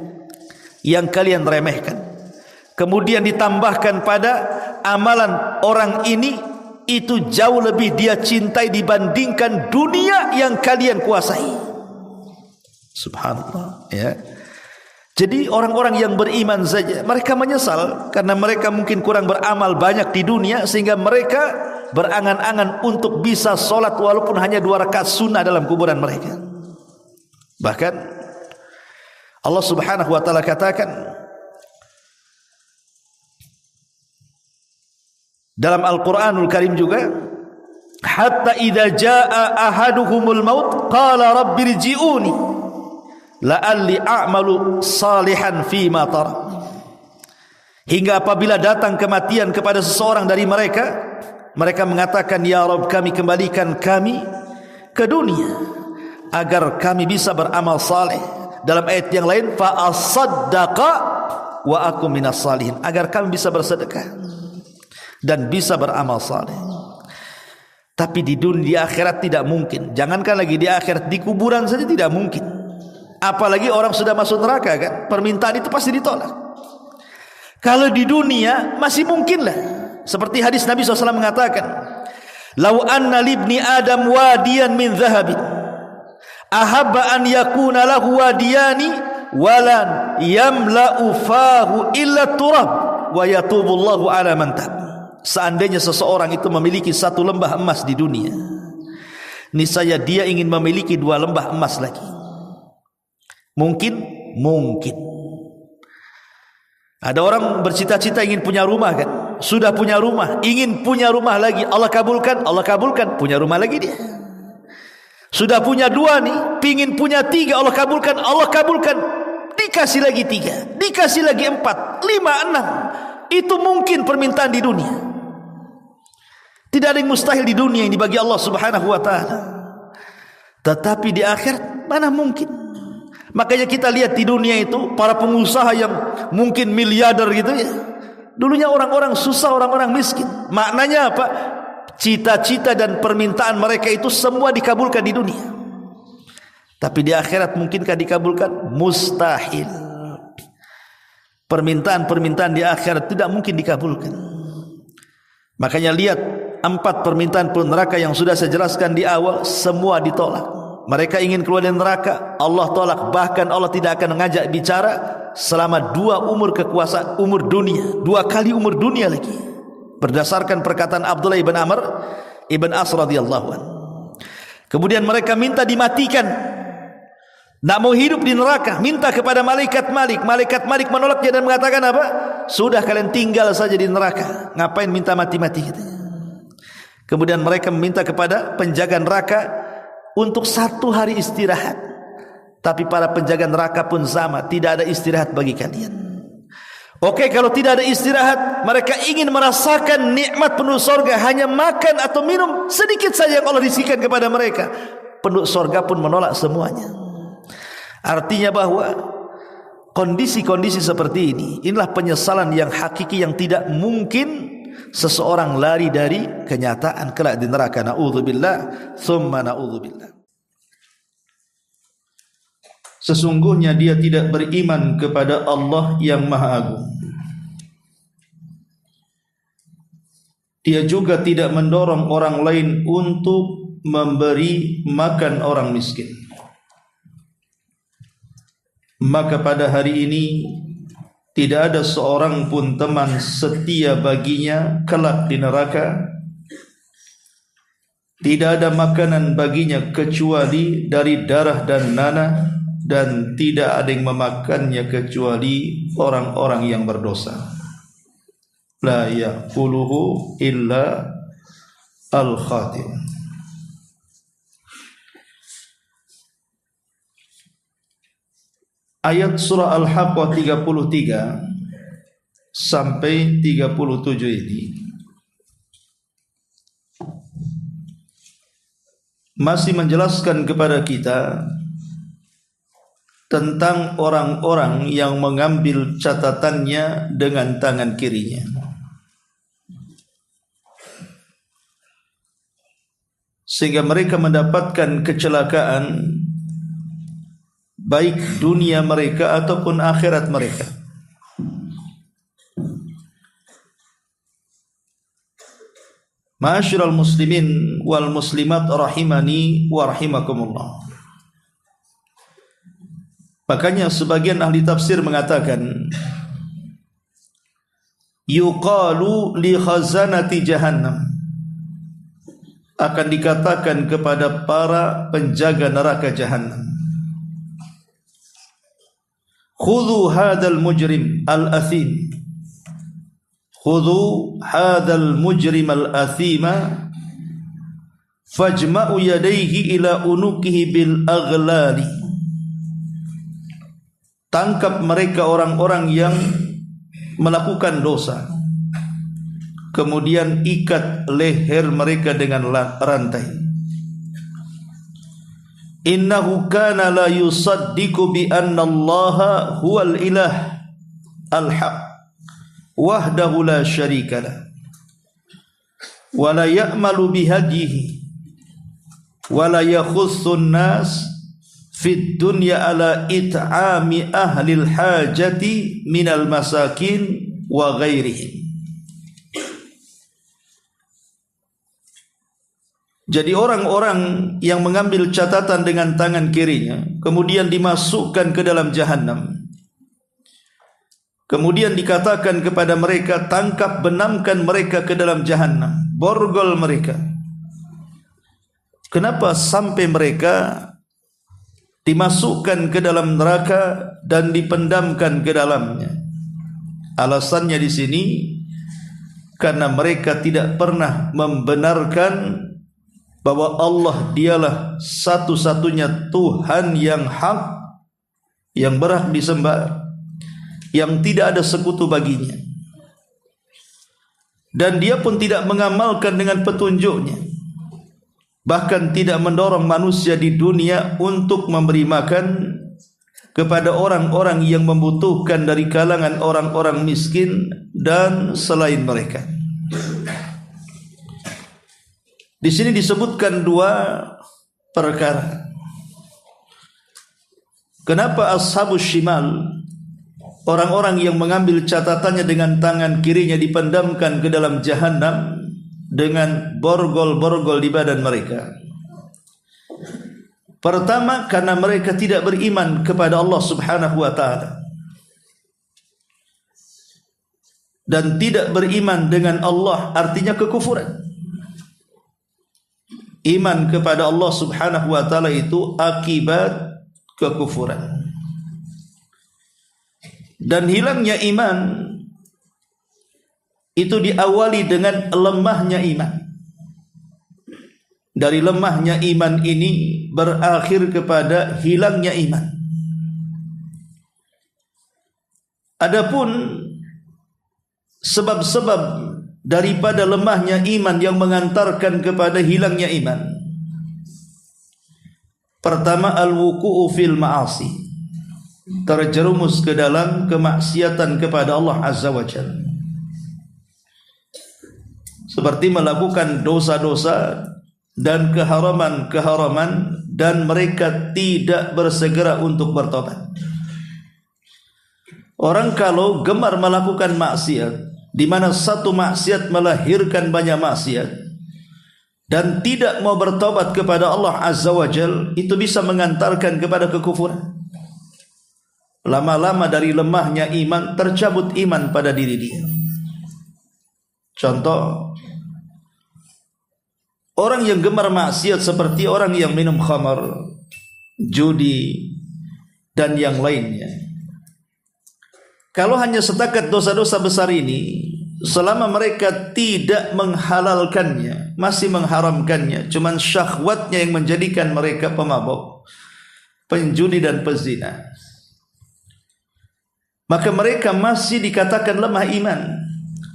yang kalian remehkan, kemudian ditambahkan pada amalan orang ini, itu jauh lebih dia cintai dibandingkan dunia yang kalian kuasai. Subhanallah, ya. Jadi orang-orang yang beriman saja mereka menyesal karena mereka mungkin kurang beramal banyak di dunia, sehingga mereka berangan-angan untuk bisa solat walaupun hanya 2 rakaat sunnah dalam kuburan mereka. Bahkan Allah Subhanahu wa taala katakan dalam Al-Qur'anul Karim juga, hatta idza jaa ahaduhumul maut qala rabbirji'uni la'alli a'malu salihan fima tarak. Hingga apabila datang kematian kepada seseorang dari mereka, mereka mengatakan, ya Rabb, kami kembalikan kami ke dunia agar kami bisa beramal saleh. Dalam ayat yang lain, fa asaddaqa wa akum minas salihin, agar kami bisa bersedekah dan bisa beramal saleh. Tapi di dunia, di akhirat tidak mungkin. Jangankan lagi di akhirat, di kuburan saja tidak mungkin. Apalagi orang sudah masuk neraka, kan? Permintaan itu pasti ditolak. Kalau di dunia masih mungkin lah. Seperti hadis Nabi SAW mengatakan, lau anna libni adam wadiyan min zahabin ahabba an yakuna lahu wadiyani walan yamla'u fahu illa turab wa yatubullahu ala man tab. Seandainya seseorang itu memiliki 1 lembah emas di dunia, niscaya dia ingin memiliki 2 lembah emas lagi. Mungkin ada orang bercita-cita ingin punya rumah, kan? Sudah punya rumah, ingin punya rumah lagi, Allah kabulkan, punya rumah lagi dia. Sudah punya 2 nih, pingin punya 3, Allah kabulkan, dikasih lagi 3, dikasih lagi 4, 5, 6. Itu mungkin permintaan di dunia. Tidak ada yang mustahil di dunia ini bagi Allah Subhanahu wa taala. Tetapi di akhirat mana mungkin? Makanya kita lihat di dunia itu para pengusaha yang mungkin miliarder gitu ya. Dulunya orang-orang susah, orang-orang miskin. Maknanya apa? Cita-cita dan permintaan mereka itu semua dikabulkan di dunia. Tapi di akhirat mungkinkah dikabulkan? Mustahil. Permintaan-permintaan di akhirat tidak mungkin dikabulkan. Makanya lihat 4 permintaan penduduk neraka yang sudah saya jelaskan di awal, semua ditolak. Mereka ingin keluar dari neraka, Allah tolak. Bahkan Allah tidak akan mengajak bicara selama 2 umur kekuasaan, umur dunia, 2 kali umur dunia lagi. Berdasarkan perkataan Abdullah ibn Amr ibn As radhiyallahu anhu. Kemudian mereka minta dimatikan, nak mau hidup di neraka, minta kepada malaikat Malik. Malaikat Malik menolaknya dan mengatakan apa? Sudah, kalian tinggal saja di neraka, ngapain minta mati-mati gitu. Kemudian mereka meminta kepada penjaga neraka untuk 1 hari istirahat. Tapi para penjaga neraka pun sama, tidak ada istirahat bagi kalian. Oke, kalau tidak ada istirahat, mereka ingin merasakan nikmat penduduk sorga, hanya makan atau minum sedikit saja yang Allah rizkikan kepada mereka. Penduduk sorga pun menolak semuanya. Artinya bahwa kondisi-kondisi seperti ini, inilah penyesalan yang hakiki yang tidak mungkin seseorang lari dari kenyataan kelak di neraka. Na'udzubillah, tsumma na'udzubillah. Sesungguhnya dia tidak beriman kepada Allah yang Maha Agung. Dia juga tidak mendorong orang lain untuk memberi makan orang miskin. Maka pada hari ini tidak ada seorang pun teman setia baginya kelak di neraka. Tidak ada makanan baginya kecuali dari darah dan nanah, dan tidak ada yang memakannya kecuali orang-orang yang berdosa. La ya'kuluhu illa al-khatim. Ayat surah Al-Haqqah 33 sampai 37 ini masih menjelaskan kepada kita tentang orang-orang yang mengambil catatannya dengan tangan kirinya, sehingga mereka mendapatkan kecelakaan baik dunia mereka ataupun akhirat mereka. Ma'asyiral muslimin wal muslimat rahimani wa rahimakumullah. Makanya sebagian ahli tafsir mengatakan yuqalu li khazanati jahannam, akan dikatakan kepada para penjaga neraka jahannam, khudhu hadzal mujrim al-athim, khudhu hadzal mujrim al-athima fajma'u yadayhi ila unukihi bil aghlali. Tangkap mereka orang-orang yang melakukan dosa, kemudian ikat leher mereka dengan rantai. Innahu kana la yusaddiqu bi anna Allaha huwal ilah al-haq wahdahu la syarika lah wa la ya'malu bihadihi wa la yakhussun nas fid dunya ala it'ami ahlil hajati minal masakin wa ghairihim. Jadi orang-orang yang mengambil catatan dengan tangan kirinya kemudian dimasukkan ke dalam jahannam, kemudian dikatakan kepada mereka, tangkap benamkan mereka ke dalam jahannam, borgol mereka. Kenapa sampai mereka dimasukkan ke dalam neraka dan dipendamkan ke dalamnya? Alasannya di sini karena mereka tidak pernah membenarkan bahwa Allah dialah satu-satunya Tuhan yang hak, yang berhak disembah, yang tidak ada sekutu baginya, dan dia pun tidak mengamalkan dengan petunjuknya, bahkan tidak mendorong manusia di dunia untuk memberi makan kepada orang-orang yang membutuhkan dari kalangan orang-orang miskin dan selain mereka. Di sini disebutkan dua perkara. Kenapa ashabus shimal, orang-orang yang mengambil catatannya dengan tangan kirinya, dipendamkan ke dalam jahannam dengan borgol-borgol di badan mereka? Pertama, karena mereka tidak beriman kepada Allah Subhanahu wa ta'ala, dan tidak beriman dengan Allah artinya kekufuran. Iman kepada Allah Subhanahu wa ta'ala itu akibat kekufuran. Dan hilangnya iman itu diawali dengan lemahnya iman. Dari lemahnya iman ini berakhir kepada hilangnya iman. Adapun sebab-sebab daripada lemahnya iman yang mengantarkan kepada hilangnya iman, pertama, al-wuku'u fil ma'asi, terjerumus ke dalam kemaksiatan kepada Allah Azza wa Jalla, seperti melakukan dosa-dosa dan keharaman-keharaman, dan mereka tidak bersegera untuk bertobat. Orang kalau gemar melakukan maksiat, di mana satu maksiat melahirkan banyak maksiat, dan tidak mau bertobat kepada Allah Azza wa Jal, itu bisa mengantarkan kepada kekufuran. Lama-lama dari lemahnya iman tercabut iman pada diri dia. Contoh, orang yang gemar maksiat seperti orang yang minum khamar, judi, dan yang lainnya. Kalau hanya setakat dosa-dosa besar ini, selama mereka tidak menghalalkannya, masih mengharamkannya, cuman syahwatnya yang menjadikan mereka pemabuk, penjudi dan pezina, maka mereka masih dikatakan lemah iman,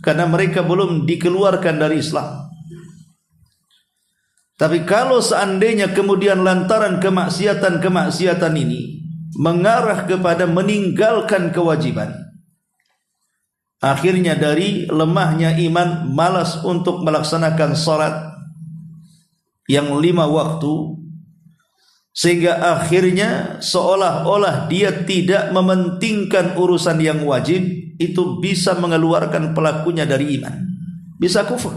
karena mereka belum dikeluarkan dari Islam. Tapi kalau seandainya kemudian lantaran kemaksiatan ini mengarah kepada meninggalkan kewajiban, akhirnya dari lemahnya iman malas untuk melaksanakan salat yang 5 waktu, sehingga akhirnya seolah-olah dia tidak mementingkan urusan yang wajib, itu bisa mengeluarkan pelakunya dari iman, bisa kufur.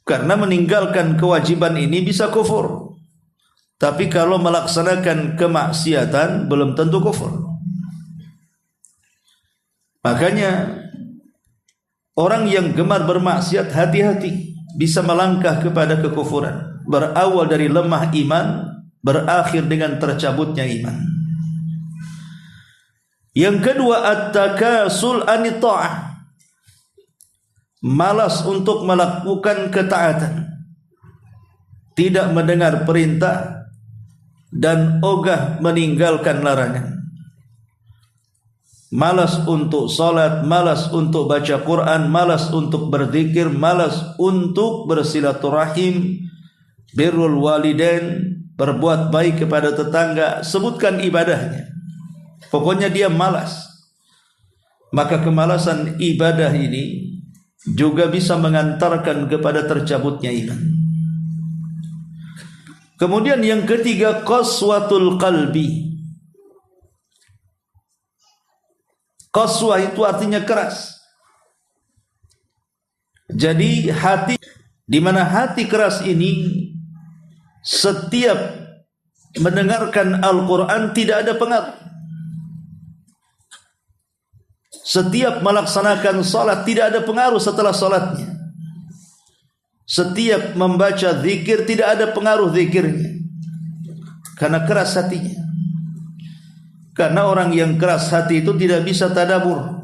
Karena meninggalkan kewajiban ini bisa kufur. Tapi kalau melaksanakan kemaksiatan belum tentu kufur. Makanya orang yang gemar bermaksiat hati-hati, bisa melangkah kepada kekufuran. Berawal dari lemah iman, berakhir dengan tercabutnya iman. Yang kedua, at-takasul anit ta'ah, malas untuk melakukan ketaatan, tidak mendengar perintah dan ogah meninggalkan larangan. Malas untuk salat, malas untuk baca Quran, malas untuk berzikir, malas untuk bersilaturahim, birrul walidain, berbuat baik kepada tetangga, sebutkan ibadahnya. Pokoknya dia malas. Maka kemalasan ibadah ini juga bisa mengantarkan kepada tercabutnya iman. Kemudian yang ketiga, qaswatul qalbi. Qaswah itu artinya keras. Jadi hati, di mana hati keras ini, setiap mendengarkan Al-Quran tidak ada pengaruh. Setiap melaksanakan salat tidak ada pengaruh setelah salatnya. Setiap membaca zikir tidak ada pengaruh zikirnya, karena keras hatinya. Karena orang yang keras hati itu tidak bisa tadabbur,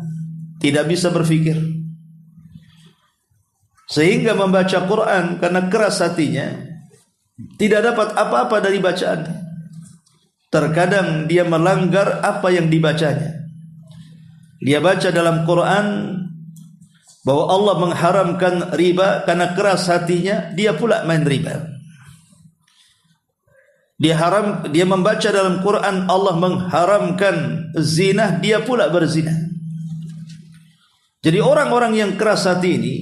tidak bisa berfikir. Sehingga membaca Quran karena keras hatinya tidak dapat apa-apa dari bacaan. Terkadang dia melanggar apa yang dibacanya. Dia baca dalam Quran bahwa Allah mengharamkan riba, karena keras hatinya dia pula main riba. Dia membaca dalam Quran Allah mengharamkan zina, dia pula berzina. Jadi orang-orang yang keras hati ini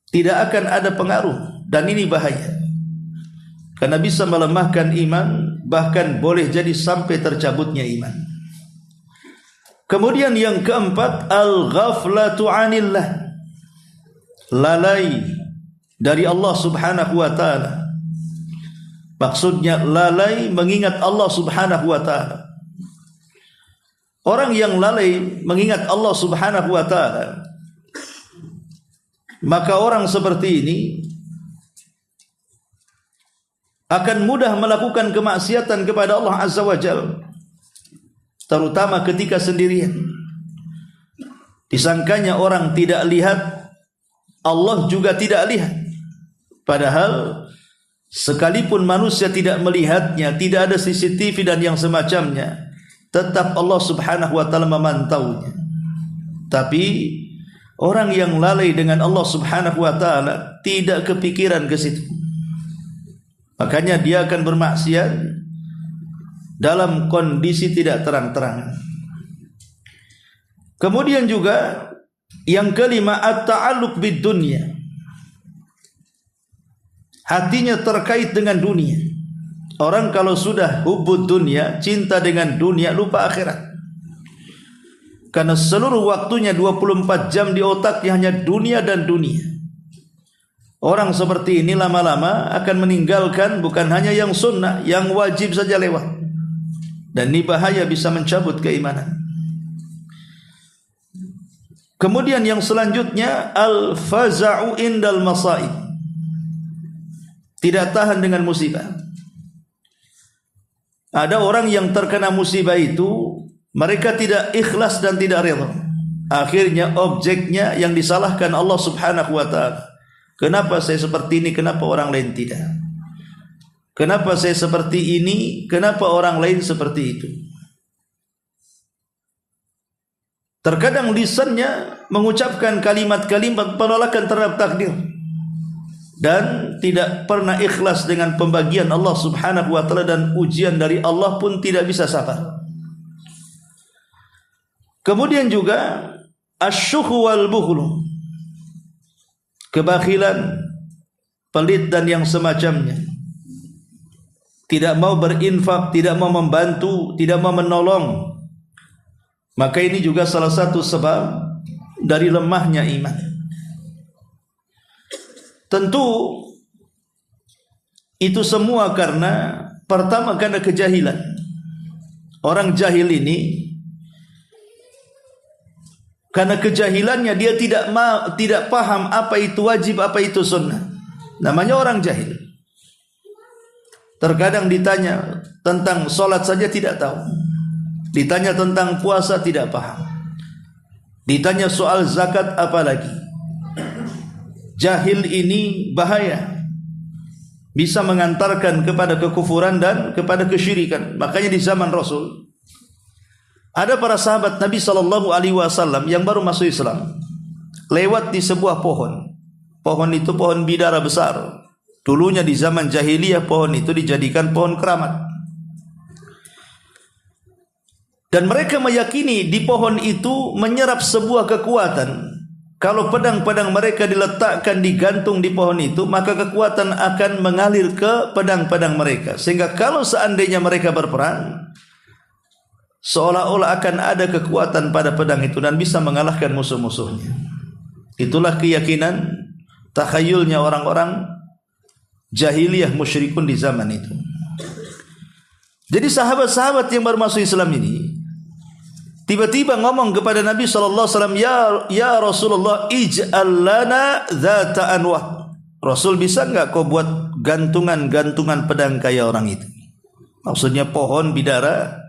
tidak akan ada pengaruh, dan ini bahaya. Karena bisa melemahkan iman, bahkan boleh jadi sampai tercabutnya iman. Kemudian yang keempat, al-ghaflatu 'anillah, lalai dari Allah Subhanahu wa taala. Maksudnya lalai mengingat Allah Subhanahu wa taala. Orang yang lalai mengingat Allah Subhanahu wa taala, maka orang seperti ini akan mudah melakukan kemaksiatan kepada Allah Azza wa Jalla, terutama ketika sendirian. Disangkanya orang tidak lihat, Allah juga tidak lihat. Padahal sekalipun manusia tidak melihatnya, tidak ada CCTV dan yang semacamnya, tetap Allah Subhanahu wa taala memantaunya. Tapi orang yang lalai dengan Allah Subhanahu wa taala tidak kepikiran ke situ. Makanya dia akan bermaksiat dalam kondisi tidak terang-terangan. Kemudian juga yang kelima, at-ta'alluq bid dunya. Hatinya terkait dengan dunia. Orang kalau sudah hubud dunia, cinta dengan dunia, lupa akhirat. Karena seluruh waktunya 24 jam di otaknya hanya dunia dan dunia. Orang seperti ini lama-lama akan meninggalkan bukan hanya yang sunnah, yang wajib saja lewat. Dan ini bahaya, bisa mencabut keimanan. Kemudian yang selanjutnya, al-faza'u indal masaib. Tidak tahan dengan musibah. Ada orang yang terkena musibah itu, mereka tidak ikhlas dan tidak rela. Akhirnya objeknya yang disalahkan Allah Subhanahu wa taala. Kenapa saya seperti ini, kenapa orang lain tidak? Kenapa saya seperti ini, kenapa orang lain seperti itu? Terkadang lisannya mengucapkan kalimat-kalimat penolakan terhadap takdir, dan tidak pernah ikhlas dengan pembagian Allah Subhanahu wa taala, dan ujian dari Allah pun tidak bisa sabar. Kemudian juga asyukhu wal bukhlu, kebakhilan, pelit dan yang semacamnya. tidak mau berinfak, tidak mau membantu, tidak mau menolong, maka ini juga salah satu sebab dari lemahnya iman. Tentu itu semua karena pertama karena kejahilan. Orang jahil ini karena kejahilannya dia tidak paham apa itu wajib, apa itu sunnah. Namanya orang jahil. Terkadang ditanya tentang solat saja tidak tahu. Ditanya tentang puasa tidak paham. Ditanya soal zakat apalagi. Jahil ini bahaya. Bisa mengantarkan kepada kekufuran dan kepada kesyirikan. Makanya di zaman Rasul ada para sahabat Nabi SAW yang baru masuk Islam, lewat di sebuah pohon. Pohon itu pohon bidara besar. Dulunya di zaman jahiliyah pohon itu dijadikan pohon keramat. Dan mereka meyakini di pohon itu menyerap sebuah kekuatan. Kalau pedang-pedang mereka diletakkan digantung di pohon itu, maka kekuatan akan mengalir ke pedang-pedang mereka. Sehingga kalau seandainya mereka berperang, seolah-olah akan ada kekuatan pada pedang itu dan bisa mengalahkan musuh-musuhnya. Itulah keyakinan, takhayulnya orang-orang jahiliyah musyrikun di zaman itu. Jadi sahabat-sahabat yang baru masuk Islam ini tiba-tiba ngomong kepada Nabi SAW, ya Rasulullah, ij'al lana dhata anwat. Rasul, bisa enggak kau buat gantungan-gantungan pedang kayak orang itu? Maksudnya pohon bidara,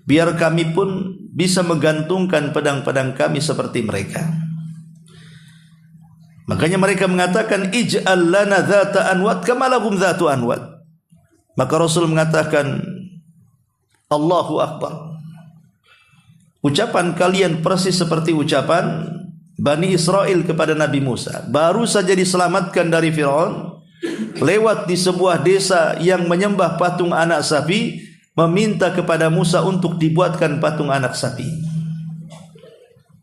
biar kami pun bisa menggantungkan pedang-pedang kami seperti mereka. Makanya mereka mengatakan, ij'al lana dhata anwat kama lahum dhatu anwat. Maka Rasul mengatakan, Allahu Akbar. Ucapan kalian persis seperti ucapan Bani Israel kepada Nabi Musa. Baru saja diselamatkan dari Firaun, lewat di sebuah desa yang menyembah patung anak sapi, meminta kepada Musa untuk dibuatkan patung anak sapi.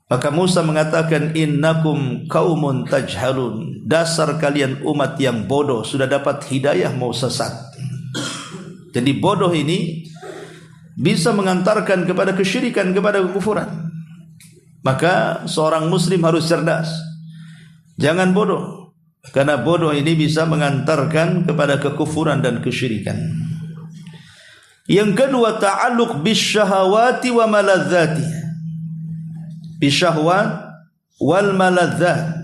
Maka Musa mengatakan, innakum qaumun tajhalun. Dasar kalian umat yang bodoh, sudah dapat hidayah mau sesat. Jadi bodoh ini bisa mengantarkan kepada kesyirikan, kepada kekufuran. Maka seorang muslim harus cerdas. Jangan bodoh. Karena bodoh ini bisa mengantarkan kepada kekufuran dan kesyirikan. Yang kedua, ta'alluq bisyahawati wa maladzati. Bisyahwat wal maladzat.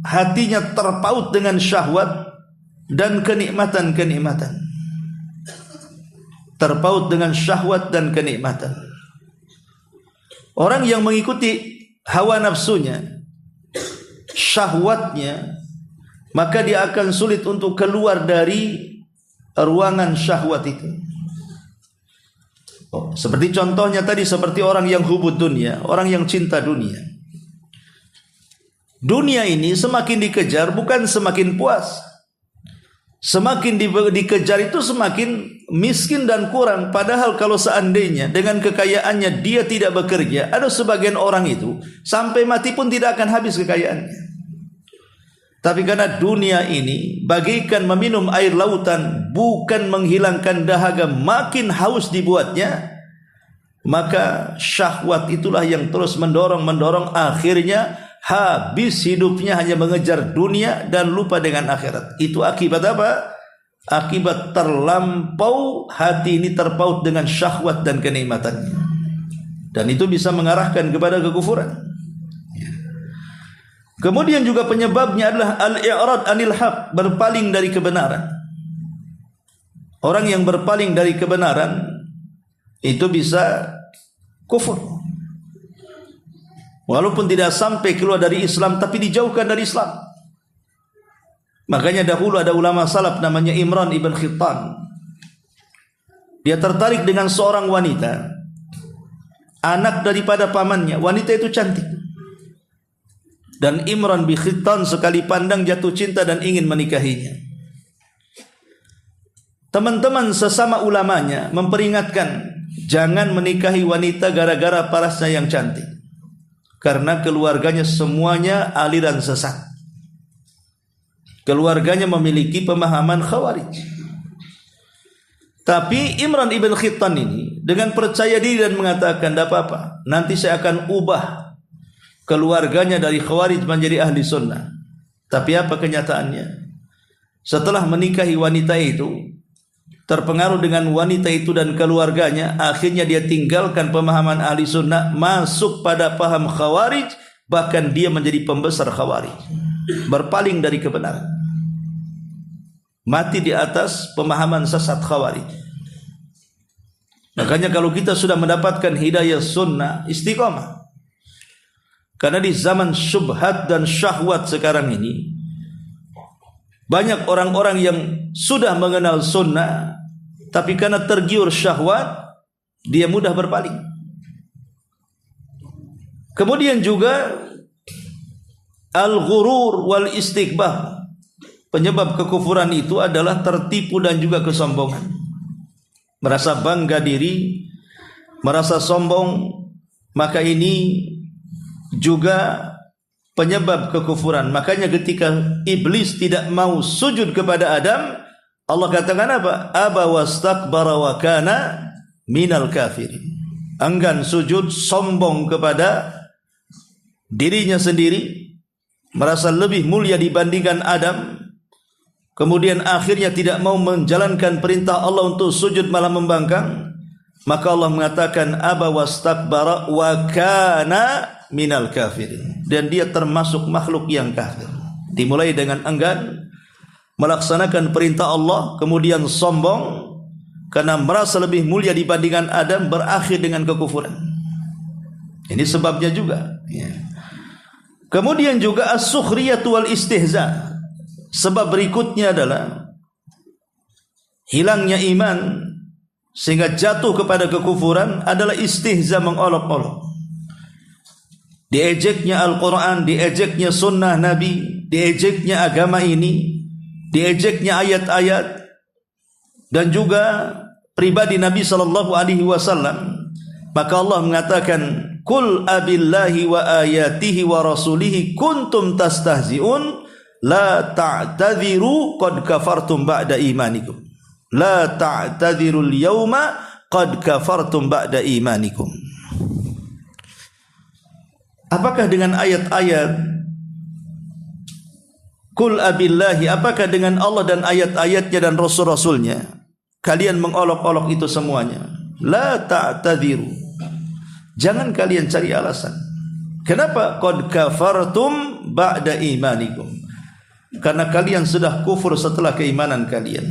Hatinya terpaut dengan syahwat dan kenikmatan-kenikmatan. Terpaut dengan syahwat dan kenikmatan. Orang yang mengikuti hawa nafsunya, syahwatnya, maka dia akan sulit untuk keluar dari ruangan syahwat itu. Seperti contohnya tadi, seperti orang yang hubud dunia, orang yang cinta dunia. Dunia ini semakin dikejar bukan semakin puas. Semakin dikejar itu semakin miskin dan kurang. Padahal kalau seandainya dengan kekayaannya dia tidak bekerja, ada sebagian orang itu sampai mati pun tidak akan habis kekayaannya. Tapi karena dunia ini bagaikan meminum air lautan, bukan menghilangkan dahaga, makin haus dibuatnya, maka syahwat itulah yang terus mendorong, akhirnya habis hidupnya hanya mengejar dunia dan lupa dengan akhirat. Itu akibat apa? Akibat terlampau hati ini terpaut dengan syahwat dan kenikmatannya. Dan itu bisa mengarahkan kepada kekufuran. Kemudian juga penyebabnya adalah al-i'rad anil haq, berpaling dari kebenaran. Orang yang berpaling dari kebenaran itu bisa kufur. Walaupun tidak sampai keluar dari Islam, tapi dijauhkan dari Islam. Makanya dahulu ada ulama salaf namanya Imran ibn Khittan. Dia tertarik dengan seorang wanita, anak daripada pamannya. Wanita itu cantik. Dan Imran bin Khittan sekali pandang jatuh cinta dan ingin menikahinya. Teman-teman sesama ulamanya memperingatkan, jangan menikahi wanita gara-gara parasnya yang cantik. Karena keluarganya semuanya aliran sesat. Keluarganya memiliki pemahaman Khawarij. Tapi Imran ibn Khittan ini dengan percaya diri dan mengatakan, tidak apa-apa, nanti saya akan ubah keluarganya dari Khawarij menjadi ahli sunnah. Tapi apa kenyataannya? Setelah menikahi wanita itu, terpengaruh dengan wanita itu dan keluarganya, akhirnya dia tinggalkan pemahaman ahli sunnah, masuk pada paham Khawarij, bahkan dia menjadi pembesar Khawarij, berpaling dari kebenaran, mati di atas pemahaman sesat Khawarij. Makanya kalau kita sudah mendapatkan hidayah sunnah, istiqamah. Karena di zaman syubhat dan syahwat sekarang ini, banyak orang-orang yang sudah mengenal sunnah, tapi karena tergiur syahwat, dia mudah berpaling. Kemudian juga al-ghurur wal istikbah. Penyebab kekufuran itu adalah tertipu dan juga kesombongan. Merasa bangga diri, merasa sombong, maka ini juga penyebab kekufuran. Makanya ketika iblis tidak mau sujud kepada Adam, Allah katakan apa? Aba wastakbara wa kana minal kafirin. Enggan sujud, sombong kepada dirinya sendiri, merasa lebih mulia dibandingkan Adam. Kemudian akhirnya tidak mau menjalankan perintah Allah untuk sujud, malah membangkang. Maka Allah mengatakan aba wastakbara wa kana minal kafirin, dan dia termasuk makhluk yang kafir. Dimulai dengan enggan melaksanakan perintah Allah, kemudian sombong karena merasa lebih mulia dibandingkan Adam, berakhir dengan kekufuran. Ini sebabnya juga, ya. Kemudian juga as-sukhriyah wal istihza. Sebab berikutnya adalah hilangnya iman sehingga jatuh kepada kekufuran adalah istihza, mengolok-olok. Diejeknya Al-Quran, diejeknya sunnah Nabi, diejeknya agama ini, diejeknya ayat-ayat, dan juga pribadi Nabi SAW. Maka Allah mengatakan, Qul abillahi wa ayatihi wa rasulihi kuntum tastahzi'un la ta'tadhiru qad kafartum ba'da imanikum. La ta'tadhirul yawma qad kafartum ba'da imanikum. Apakah dengan ayat-ayat Qul abillahi, apakah dengan Allah dan ayat-ayatnya dan rasul-rasulnya kalian mengolok-olok itu semuanya? La ta'tadhiru, jangan kalian cari alasan. Kenapa? Qad kafartum ba'da imanikum, karena kalian sudah kufur setelah keimanan kalian.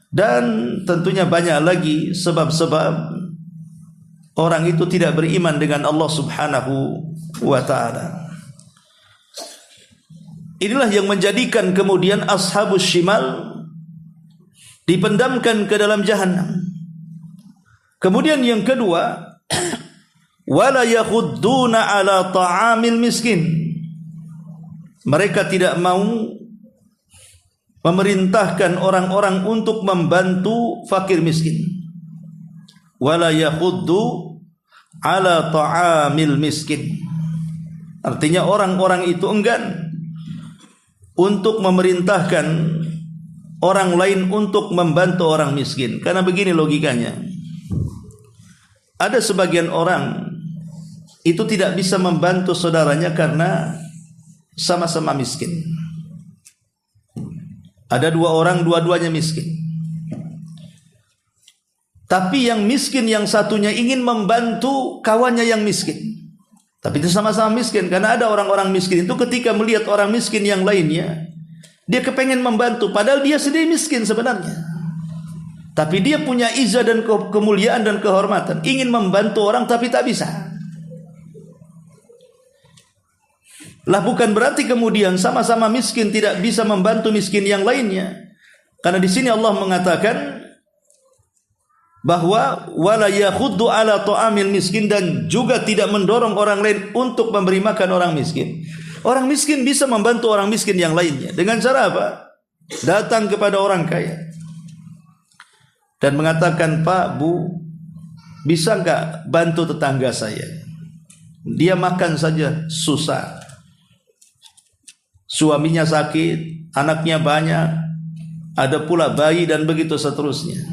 Dan tentunya banyak lagi sebab-sebab orang itu tidak beriman dengan Allah Subhanahu wa ta'ala. Inilah yang menjadikan kemudian ashabus shimal dipendamkan ke dalam jahannam. Kemudian yang kedua, wala yakhudduna ala ta'amil miskin. Mereka tidak mau memerintahkan orang-orang untuk membantu fakir miskin. Wala yakhuddu ala ta'amil miskin. Artinya orang-orang itu enggan untuk memerintahkan orang lain untuk membantu orang miskin. Karena begini logikanya, ada sebagian orang itu tidak bisa membantu saudaranya karena sama-sama miskin. Ada dua orang, dua-duanya miskin. Tapi yang miskin yang satunya ingin membantu kawannya yang miskin. Tapi itu sama-sama miskin. Karena ada orang-orang miskin itu ketika melihat orang miskin yang lainnya, dia kepengen membantu, padahal dia sendiri miskin sebenarnya. Tapi dia punya izzah dan kemuliaan dan kehormatan, ingin membantu orang tapi tak bisa. Lah bukan berarti kemudian sama-sama miskin tidak bisa membantu miskin yang lainnya. Karena di sini Allah mengatakan bahwa wala yakhuddu ala ta'amil miskin, dan juga tidak mendorong orang lain untuk memberi makan orang miskin. Orang miskin bisa membantu orang miskin yang lainnya dengan cara apa? Datang kepada orang kaya dan mengatakan, Pak, Bu, bisa enggak bantu tetangga saya? Dia makan saja susah. Suaminya sakit, anaknya banyak, ada pula bayi dan begitu seterusnya.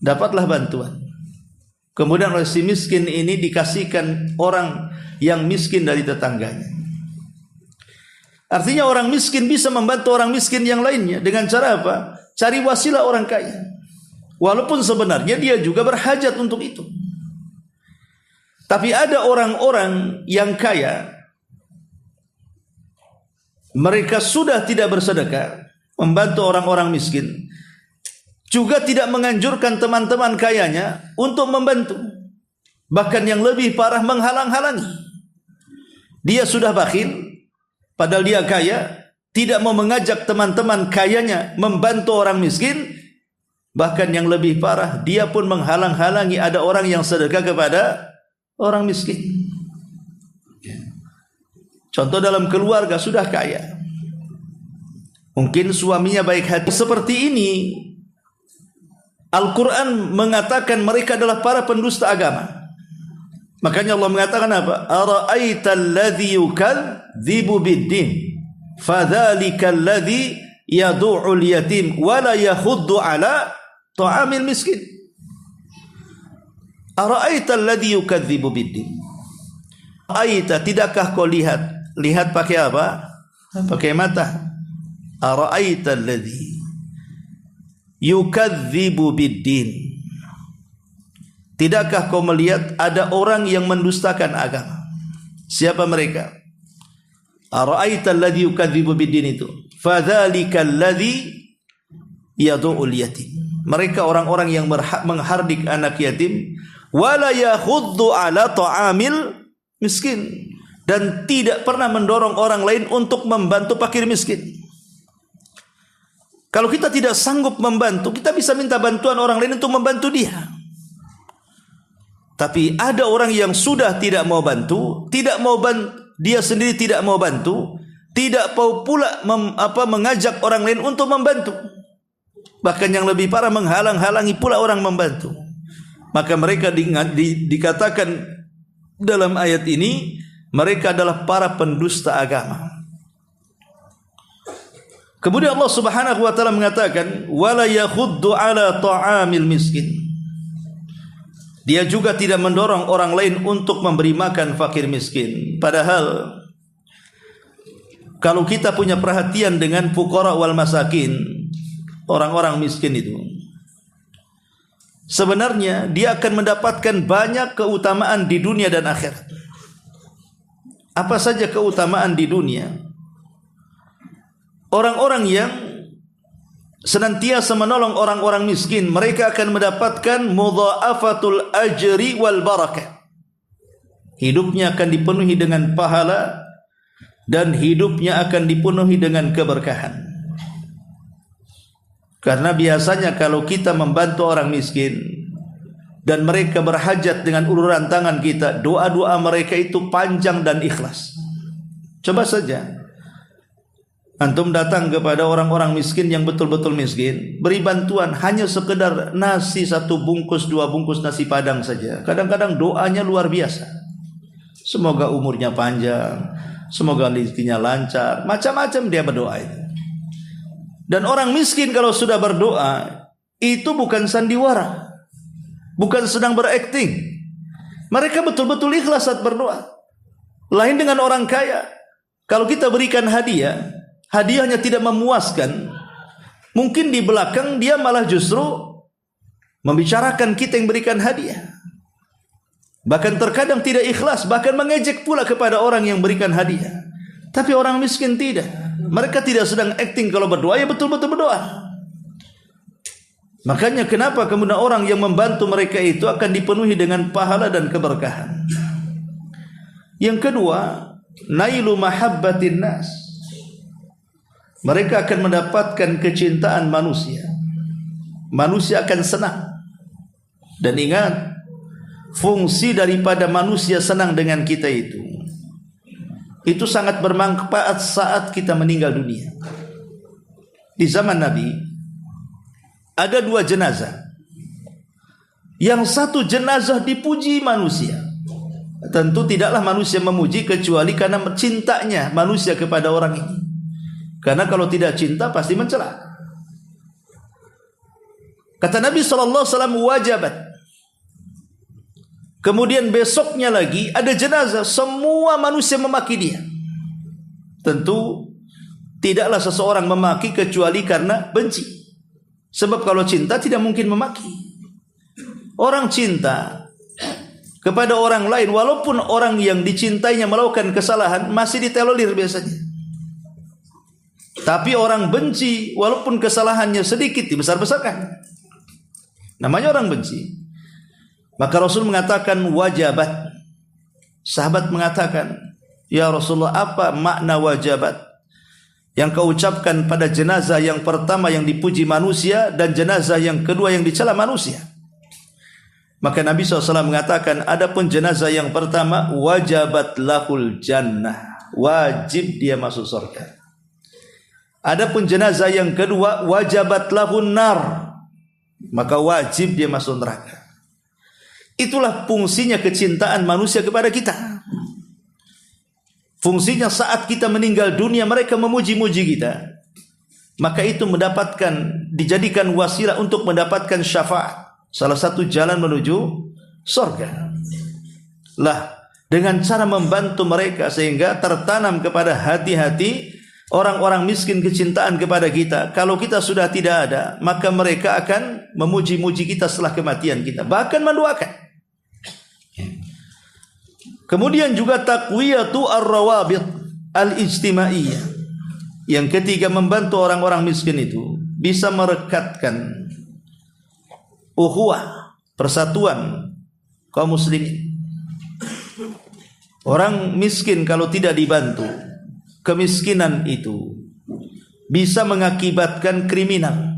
Dapatlah bantuan. Kemudian oleh si miskin ini dikasihkan orang yang miskin dari tetangganya. Artinya orang miskin bisa membantu orang miskin yang lainnya dengan cara apa? Cari wasilah orang kaya. Walaupun sebenarnya dia juga berhajat untuk itu. Tapi ada orang-orang yang kaya, mereka sudah tidak bersedekah, membantu orang-orang miskin, juga tidak menganjurkan teman-teman kayanya untuk membantu. Bahkan yang lebih parah, menghalang-halangi. Dia sudah bakhil, padahal dia kaya, tidak mau mengajak teman-teman kayanya membantu orang miskin. Bahkan yang lebih parah, dia pun menghalang-halangi ada orang yang sedekah kepada orang miskin. Contoh dalam keluarga sudah kaya, mungkin suaminya baik hati. Seperti ini Al-Quran mengatakan mereka adalah para pendusta agama. Makanya Allah mengatakan apa? Ara'aita alladhi yukadzibu biddin fadhalika alladhi yadu'ul yatim wala yahuddu ala ta'amil miskin. Ara'aita alladhi yukadzibu biddin. Ara'aita, tidakkah kau lihat? Lihat pakai apa? Pakai mata. Ara'aita alladhi yukadzibu biddin. Tidakkah kau melihat ada orang yang mendustakan agama? Siapa mereka? Ara'aita alladhi yukadzibu biddin itu. Fadzalika alladhi yadu'ul yatim. Mereka orang-orang yang menghardik anak yatim, wala yakhuddu ala ta'amil miskin, dan tidak pernah mendorong orang lain untuk membantu fakir miskin. Kalau kita tidak sanggup membantu, kita bisa minta bantuan orang lain untuk membantu dia. Tapi ada orang yang sudah tidak mau bantu, dia sendiri tidak mau bantu, tidak mau pula mengajak orang lain untuk membantu. Bahkan yang lebih parah, menghalang-halangi pula orang membantu. Maka mereka dikatakan dalam ayat ini, mereka adalah para pendusta agama. Kemudian Allah Subhanahu wa taala mengatakan, wala yakhuddu ala ta'amil miskin. Dia juga tidak mendorong orang lain untuk memberi makan fakir miskin. Padahal kalau kita punya perhatian dengan fuqara wal masakin, orang-orang miskin itu, sebenarnya dia akan mendapatkan banyak keutamaan di dunia dan akhirat. Apa saja keutamaan di dunia? Orang-orang yang senantiasa menolong orang-orang miskin, mereka akan mendapatkan mudha'afatul ajri wal barakah. Hidupnya akan dipenuhi dengan pahala dan hidupnya akan dipenuhi dengan keberkahan. Karena biasanya kalau kita membantu orang miskin dan mereka berhajat dengan uluran tangan kita, doa-doa mereka itu panjang dan ikhlas. Coba saja antum datang kepada orang-orang miskin yang betul-betul miskin, beri bantuan hanya sekedar nasi 1 bungkus, 2 bungkus nasi padang saja. Kadang-kadang doanya luar biasa. Semoga umurnya panjang, semoga rezekinya lancar, macam-macam dia berdoa itu. Dan orang miskin kalau sudah berdoa, itu bukan sandiwara, bukan sedang berakting. Mereka betul-betul ikhlas saat berdoa. Lain dengan orang kaya. Kalau kita berikan hadiah, hadiahnya tidak memuaskan, mungkin di belakang dia malah justru membicarakan kita yang berikan hadiah. Bahkan terkadang tidak ikhlas, bahkan mengejek pula kepada orang yang berikan hadiah. Tapi orang miskin tidak. Mereka tidak sedang acting kalau berdoa, ya betul-betul berdoa. Makanya kenapa kemudian orang yang membantu mereka itu akan dipenuhi dengan pahala dan keberkahan. Yang kedua, nailu mahabbatin nas. Mereka akan mendapatkan kecintaan manusia. Manusia akan senang. Dan ingat, fungsi daripada manusia senang dengan kita itu sangat bermanfaat saat kita meninggal dunia. Di zaman Nabi ada 2 jenazah. Yang satu jenazah dipuji manusia. Tentu tidaklah manusia memuji kecuali karena cintanya manusia kepada orang ini. Karena kalau tidak cinta pasti mencela. Kata Nabi SAW, wajabat. Kemudian besoknya lagi ada jenazah, semua manusia memaki dia. Tentu tidaklah seseorang memaki kecuali karena benci. Sebab kalau cinta tidak mungkin memaki. Orang cinta kepada orang lain, walaupun orang yang dicintainya melakukan kesalahan, masih ditolerir biasanya. Tapi orang benci, walaupun kesalahannya sedikit, dibesar-besarkan. Namanya orang benci. Maka Rasul mengatakan wajabat. Sahabat mengatakan, ya Rasulullah, apa makna wajabat yang kau ucapkan pada jenazah yang pertama yang dipuji manusia dan jenazah yang kedua yang dicela manusia? Maka Nabi SAW mengatakan, adapun jenazah yang pertama, wajabat lahul jannah, wajib dia masuk surga. Adapun jenazah yang kedua, wajabat lahun nar, maka wajib dia masuk neraka. Itulah fungsinya kecintaan manusia kepada kita. Fungsinya saat kita meninggal dunia, mereka memuji-muji kita. Maka itu dijadikan wasilah untuk mendapatkan syafaat. Salah satu jalan menuju surga. Lah, dengan cara membantu mereka sehingga tertanam kepada hati-hati orang-orang miskin kecintaan kepada kita. Kalau kita sudah tidak ada, maka mereka akan memuji-muji kita setelah kematian kita, bahkan mendoakan. Kemudian juga taqwiyatu ar-rawabit al-ijtimaiyah. Yang ketiga, membantu orang-orang miskin itu bisa merekatkan ukhuwah, persatuan kaum muslimin. Orang miskin kalau tidak dibantu, kemiskinan itu bisa mengakibatkan kriminal.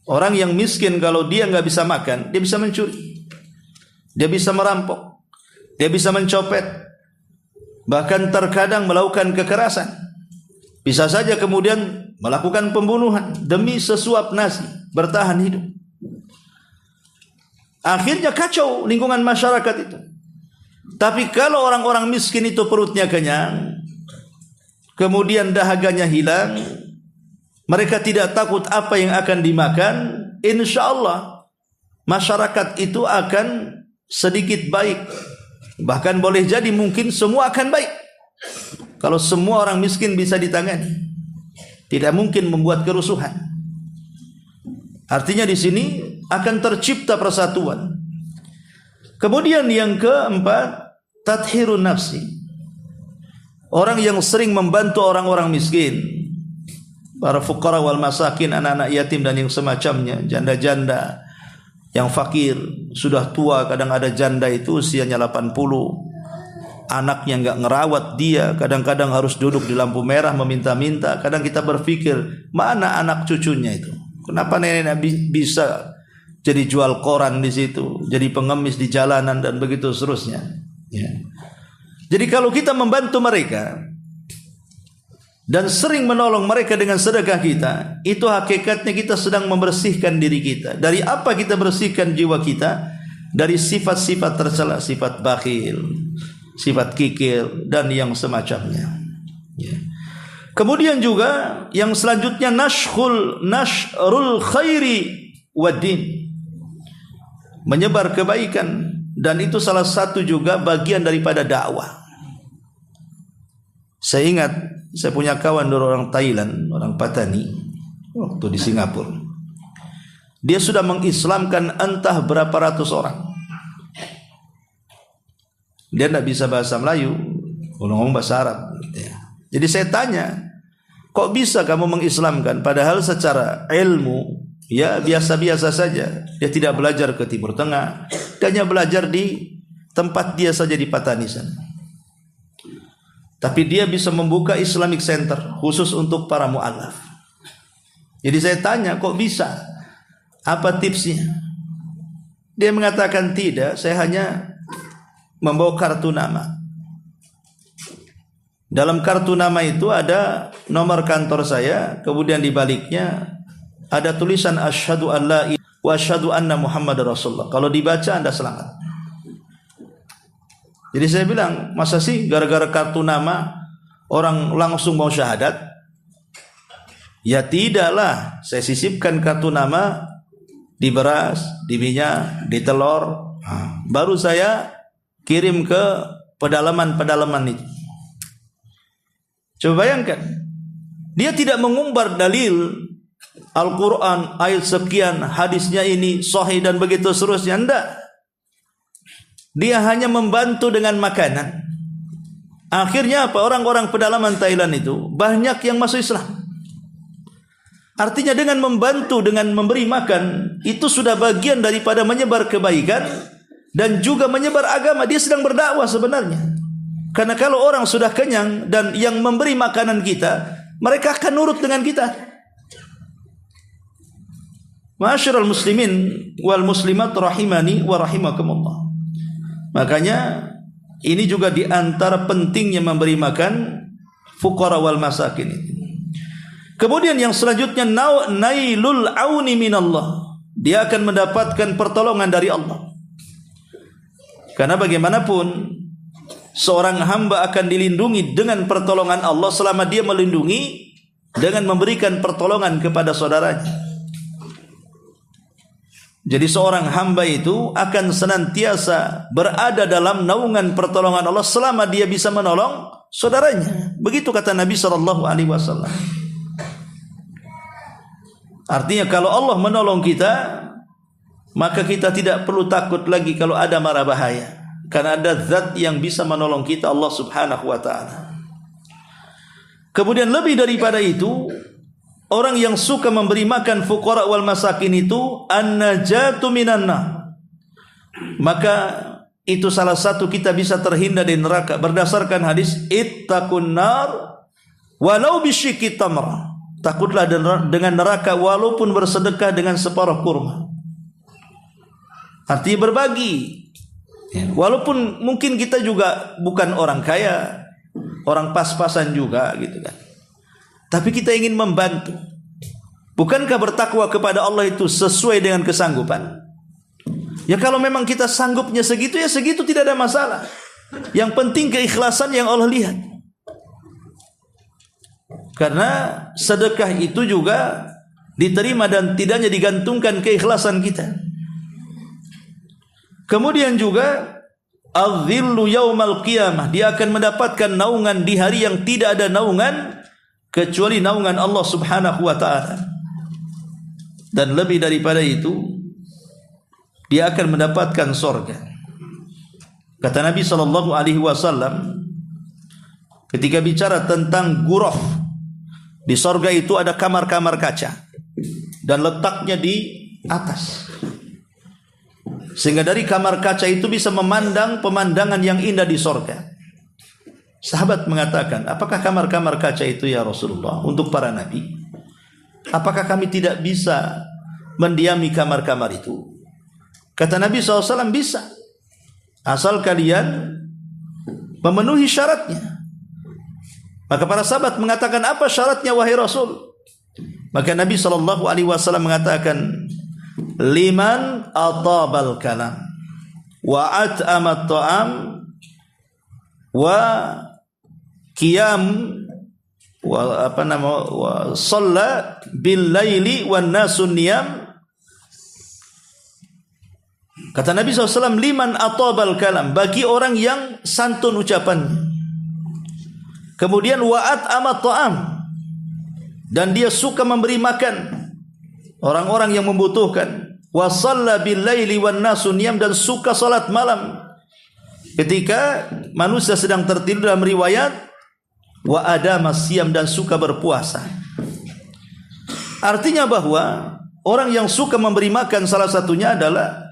Orang yang miskin kalau dia nggak bisa makan, dia bisa mencuri, dia bisa merampok, dia bisa mencopet, bahkan terkadang melakukan kekerasan. Bisa saja kemudian melakukan pembunuhan demi sesuap nasi, bertahan hidup. Akhirnya kacau lingkungan masyarakat itu. Tapi kalau orang-orang miskin itu perutnya kenyang, kemudian dahaganya hilang, mereka tidak takut apa yang akan dimakan, insya Allah masyarakat itu akan sedikit baik. Bahkan boleh jadi mungkin semua akan baik. Kalau semua orang miskin bisa ditangani, tidak mungkin membuat kerusuhan. Artinya di sini akan tercipta persatuan. Kemudian yang keempat, tathhirun nafsi. Orang yang sering membantu orang-orang miskin, para fuqara wal masakin, anak-anak yatim dan yang semacamnya, janda-janda yang fakir, sudah tua, kadang ada janda itu usianya 80, anaknya enggak ngerawat dia, kadang-kadang harus duduk di lampu merah meminta-minta. Kadang kita berpikir, mana anak cucunya itu? Kenapa nenek bisa jadi jual koran di situ, jadi pengemis di jalanan dan begitu seterusnya. Ya. Jadi kalau kita membantu mereka dan sering menolong mereka dengan sedekah kita, itu hakikatnya kita sedang membersihkan diri kita. Dari apa kita bersihkan jiwa kita? Dari sifat-sifat tercela, sifat bakhil, sifat kikir dan yang semacamnya. Ya. Kemudian juga yang selanjutnya nashrul khairi waddin, menyebar kebaikan, dan itu salah satu juga bagian daripada dakwah. Saya ingat, saya punya kawan dari orang Thailand, orang Patani, waktu di Singapura. Dia sudah mengislamkan entah berapa ratus orang. Dia tidak bisa bahasa Melayu, ngomong bahasa Arab. Jadi saya tanya, kok bisa kamu mengislamkan? Padahal secara ilmu, ya biasa-biasa saja. Dia tidak belajar ke Timur Tengah, dia hanya belajar di tempat dia saja di Patani sana. Tapi dia bisa membuka Islamic Center khusus untuk para mu'alaf. Jadi saya tanya, kok bisa? Apa tipsnya? Dia mengatakan tidak, saya hanya membawa kartu nama. Dalam kartu nama itu ada nomor kantor saya, kemudian di baliknya ada tulisan asyhadu an la ilaha wa asyhadu anna Muhammadar Rasulullah. Kalau dibaca Anda selamat. Jadi saya bilang, masa sih gara-gara kartu nama orang langsung mau syahadat? Ya tidaklah, saya sisipkan kartu nama di beras, di minyak, di telur. Baru saya kirim ke pedalaman-pedalaman itu. Coba bayangkan, dia tidak mengumbar dalil Al-Quran, ayat sekian, hadisnya ini sahih dan begitu seterusnya. Tidak. Dia hanya membantu dengan makanan. Akhirnya apa? Orang-orang pedalaman Thailand itu banyak yang masuk Islam. Artinya dengan membantu, dengan memberi makan, itu sudah bagian daripada menyebar kebaikan dan juga menyebar agama. Dia sedang berdakwah sebenarnya. Karena kalau orang sudah kenyang dan yang memberi makanan kita, mereka akan nurut dengan kita. Ma'asyiral muslimin wal muslimat rahimani wa rahimakumullah. Makanya ini juga di antara pentingnya memberi makan fuqara wal masakin ini. Kemudian yang selanjutnya nailul auni minallah. Dia akan mendapatkan pertolongan dari Allah. Karena bagaimanapun seorang hamba akan dilindungi dengan pertolongan Allah selama dia melindungi dengan memberikan pertolongan kepada saudaranya. Jadi seorang hamba itu akan senantiasa berada dalam naungan pertolongan Allah selama dia bisa menolong saudaranya. Begitu kata Nabi SAW. Artinya kalau Allah menolong kita, maka kita tidak perlu takut lagi kalau ada mara bahaya. Karena ada zat yang bisa menolong kita, Allah subhanahu wa ta'ala. Kemudian lebih daripada itu, orang yang suka memberi makan fuqara wal masakin itu an-najatu minan nar. Maka itu salah satu kita bisa terhindar dari neraka berdasarkan hadis ittaqun nar walau bisyikki tamrah. Takutlah dengan neraka walaupun bersedekah dengan separuh kurma. Artinya berbagi. Walaupun mungkin kita juga bukan orang kaya, orang pas-pasan juga gitu kan. Tapi kita ingin membantu. Bukankah bertakwa kepada Allah itu sesuai dengan kesanggupan? Ya kalau memang kita sanggupnya segitu, ya segitu, tidak ada masalah. Yang penting keikhlasan yang Allah lihat. Karena sedekah itu juga diterima dan tidaknya digantungkan keikhlasan kita. Kemudian juga az-zillu yaumal qiyamah. Dia akan mendapatkan naungan di hari yang tidak ada naungan kecuali naungan Allah subhanahu wa ta'ala. Dan lebih daripada itu, dia akan mendapatkan surga. Kata Nabi SAW ketika bicara tentang ghuraf, di surga itu ada kamar-kamar kaca dan letaknya di atas, sehingga dari kamar kaca itu bisa memandang pemandangan yang indah di surga. Sahabat mengatakan, apakah kamar-kamar kaca itu ya Rasulullah untuk para nabi? Apakah kami tidak bisa mendiami kamar-kamar itu? Kata Nabi SAW, bisa, asal kalian memenuhi syaratnya. Maka para sahabat mengatakan, apa syaratnya wahai Rasul? Maka Nabi SAW mengatakan, liman atabal kalam wa at'amat ta'am wa qiyam wa shalla bil laili wan nasun niyam. Kata Nabi SAW, liman atabal kalam, bagi orang yang santun ucapannya. Kemudian wa'at amat ta'am, dan dia suka memberi makan orang-orang yang membutuhkan. Wa shalla bil laili wan nasu niyam, dan suka salat malam ketika manusia sedang tertidur. Dalam riwayat wa adama siyam, dan suka berpuasa. Artinya bahwa orang yang suka memberi makan salah satunya adalah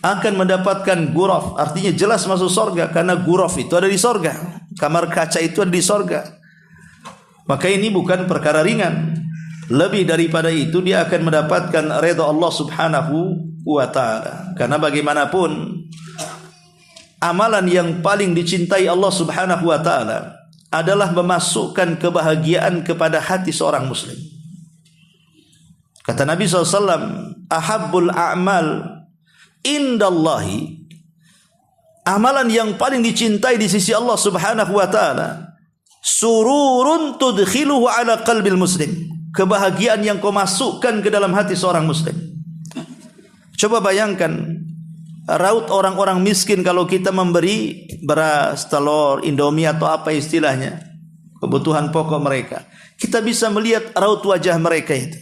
akan mendapatkan ghuraf, artinya jelas masuk surga, karena ghuraf itu ada di surga, kamar kaca itu ada di surga. Maka ini bukan perkara ringan. Lebih daripada itu, dia akan mendapatkan redha Allah subhanahu wa ta'ala. Karena bagaimanapun amalan yang paling dicintai Allah subhanahu wa ta'ala adalah memasukkan kebahagiaan kepada hati seorang muslim. Kata Nabi SAW, ahabbul a'mal indallahi, amalan yang paling dicintai di sisi Allah subhanahu wa ta'ala, sururun tudkhiluhu ala qalbil muslim, kebahagiaan yang kau masukkan ke dalam hati seorang muslim. Coba bayangkan raut orang-orang miskin kalau kita memberi beras, telur, Indomie atau apa istilahnya, kebutuhan pokok mereka. Kita bisa melihat raut wajah mereka itu.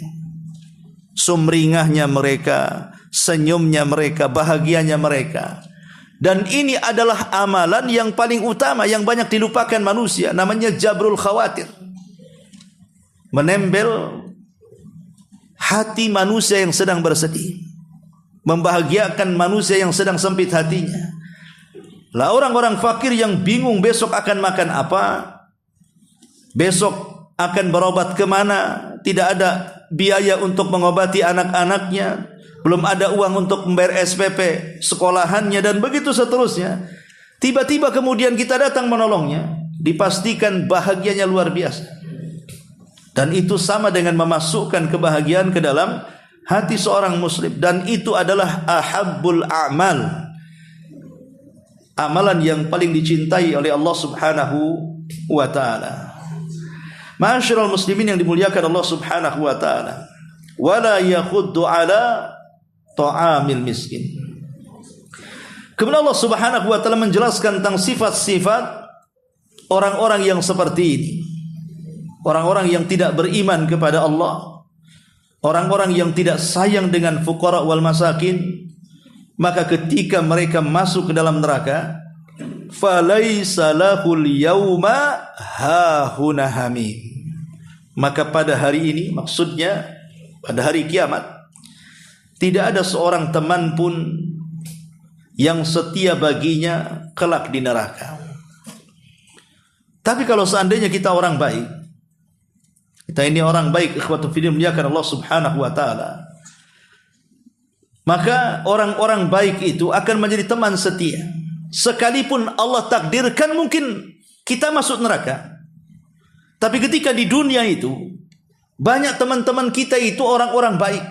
Sumringahnya mereka, senyumnya mereka, bahagianya mereka. Dan ini adalah amalan yang paling utama yang banyak dilupakan manusia, namanya jabrul khawatir. Menempel hati manusia yang sedang bersedih, membahagiakan manusia yang sedang sempit hatinya. Lah orang-orang fakir yang bingung besok akan makan apa, besok akan berobat kemana, tidak ada biaya untuk mengobati anak-anaknya, belum ada uang untuk membayar SPP sekolahannya, dan begitu seterusnya. Tiba-tiba kemudian kita datang menolongnya, dipastikan bahagianya luar biasa. Dan itu sama dengan memasukkan kebahagiaan ke dalam hati seorang muslim. Dan itu adalah ahabbul a'mal, amalan yang paling dicintai oleh Allah subhanahu wa ta'ala. Ma'asyiral muslimin yang dimuliakan Allah subhanahu wa ta'ala, wala yakhuddu ala ta'amil miskin. Kemudian Allah subhanahu wa ta'ala menjelaskan tentang sifat-sifat orang-orang yang seperti ini. Orang-orang yang tidak beriman kepada Allah, orang-orang yang tidak sayang dengan fuqara wal masakin, maka ketika mereka masuk ke dalam neraka, falaisa lahul yauma hahuna hamim, maka pada hari ini, maksudnya pada hari kiamat, tidak ada seorang teman pun yang setia baginya kelak di neraka. Tapi kalau seandainya kita orang baik, kita ini orang baik, ikhwatu fillah muliakan Allah subhanahu wa ta'ala, maka orang-orang baik itu akan menjadi teman setia. Sekalipun Allah takdirkan mungkin kita masuk neraka, tapi ketika di dunia itu banyak teman-teman kita itu orang-orang baik,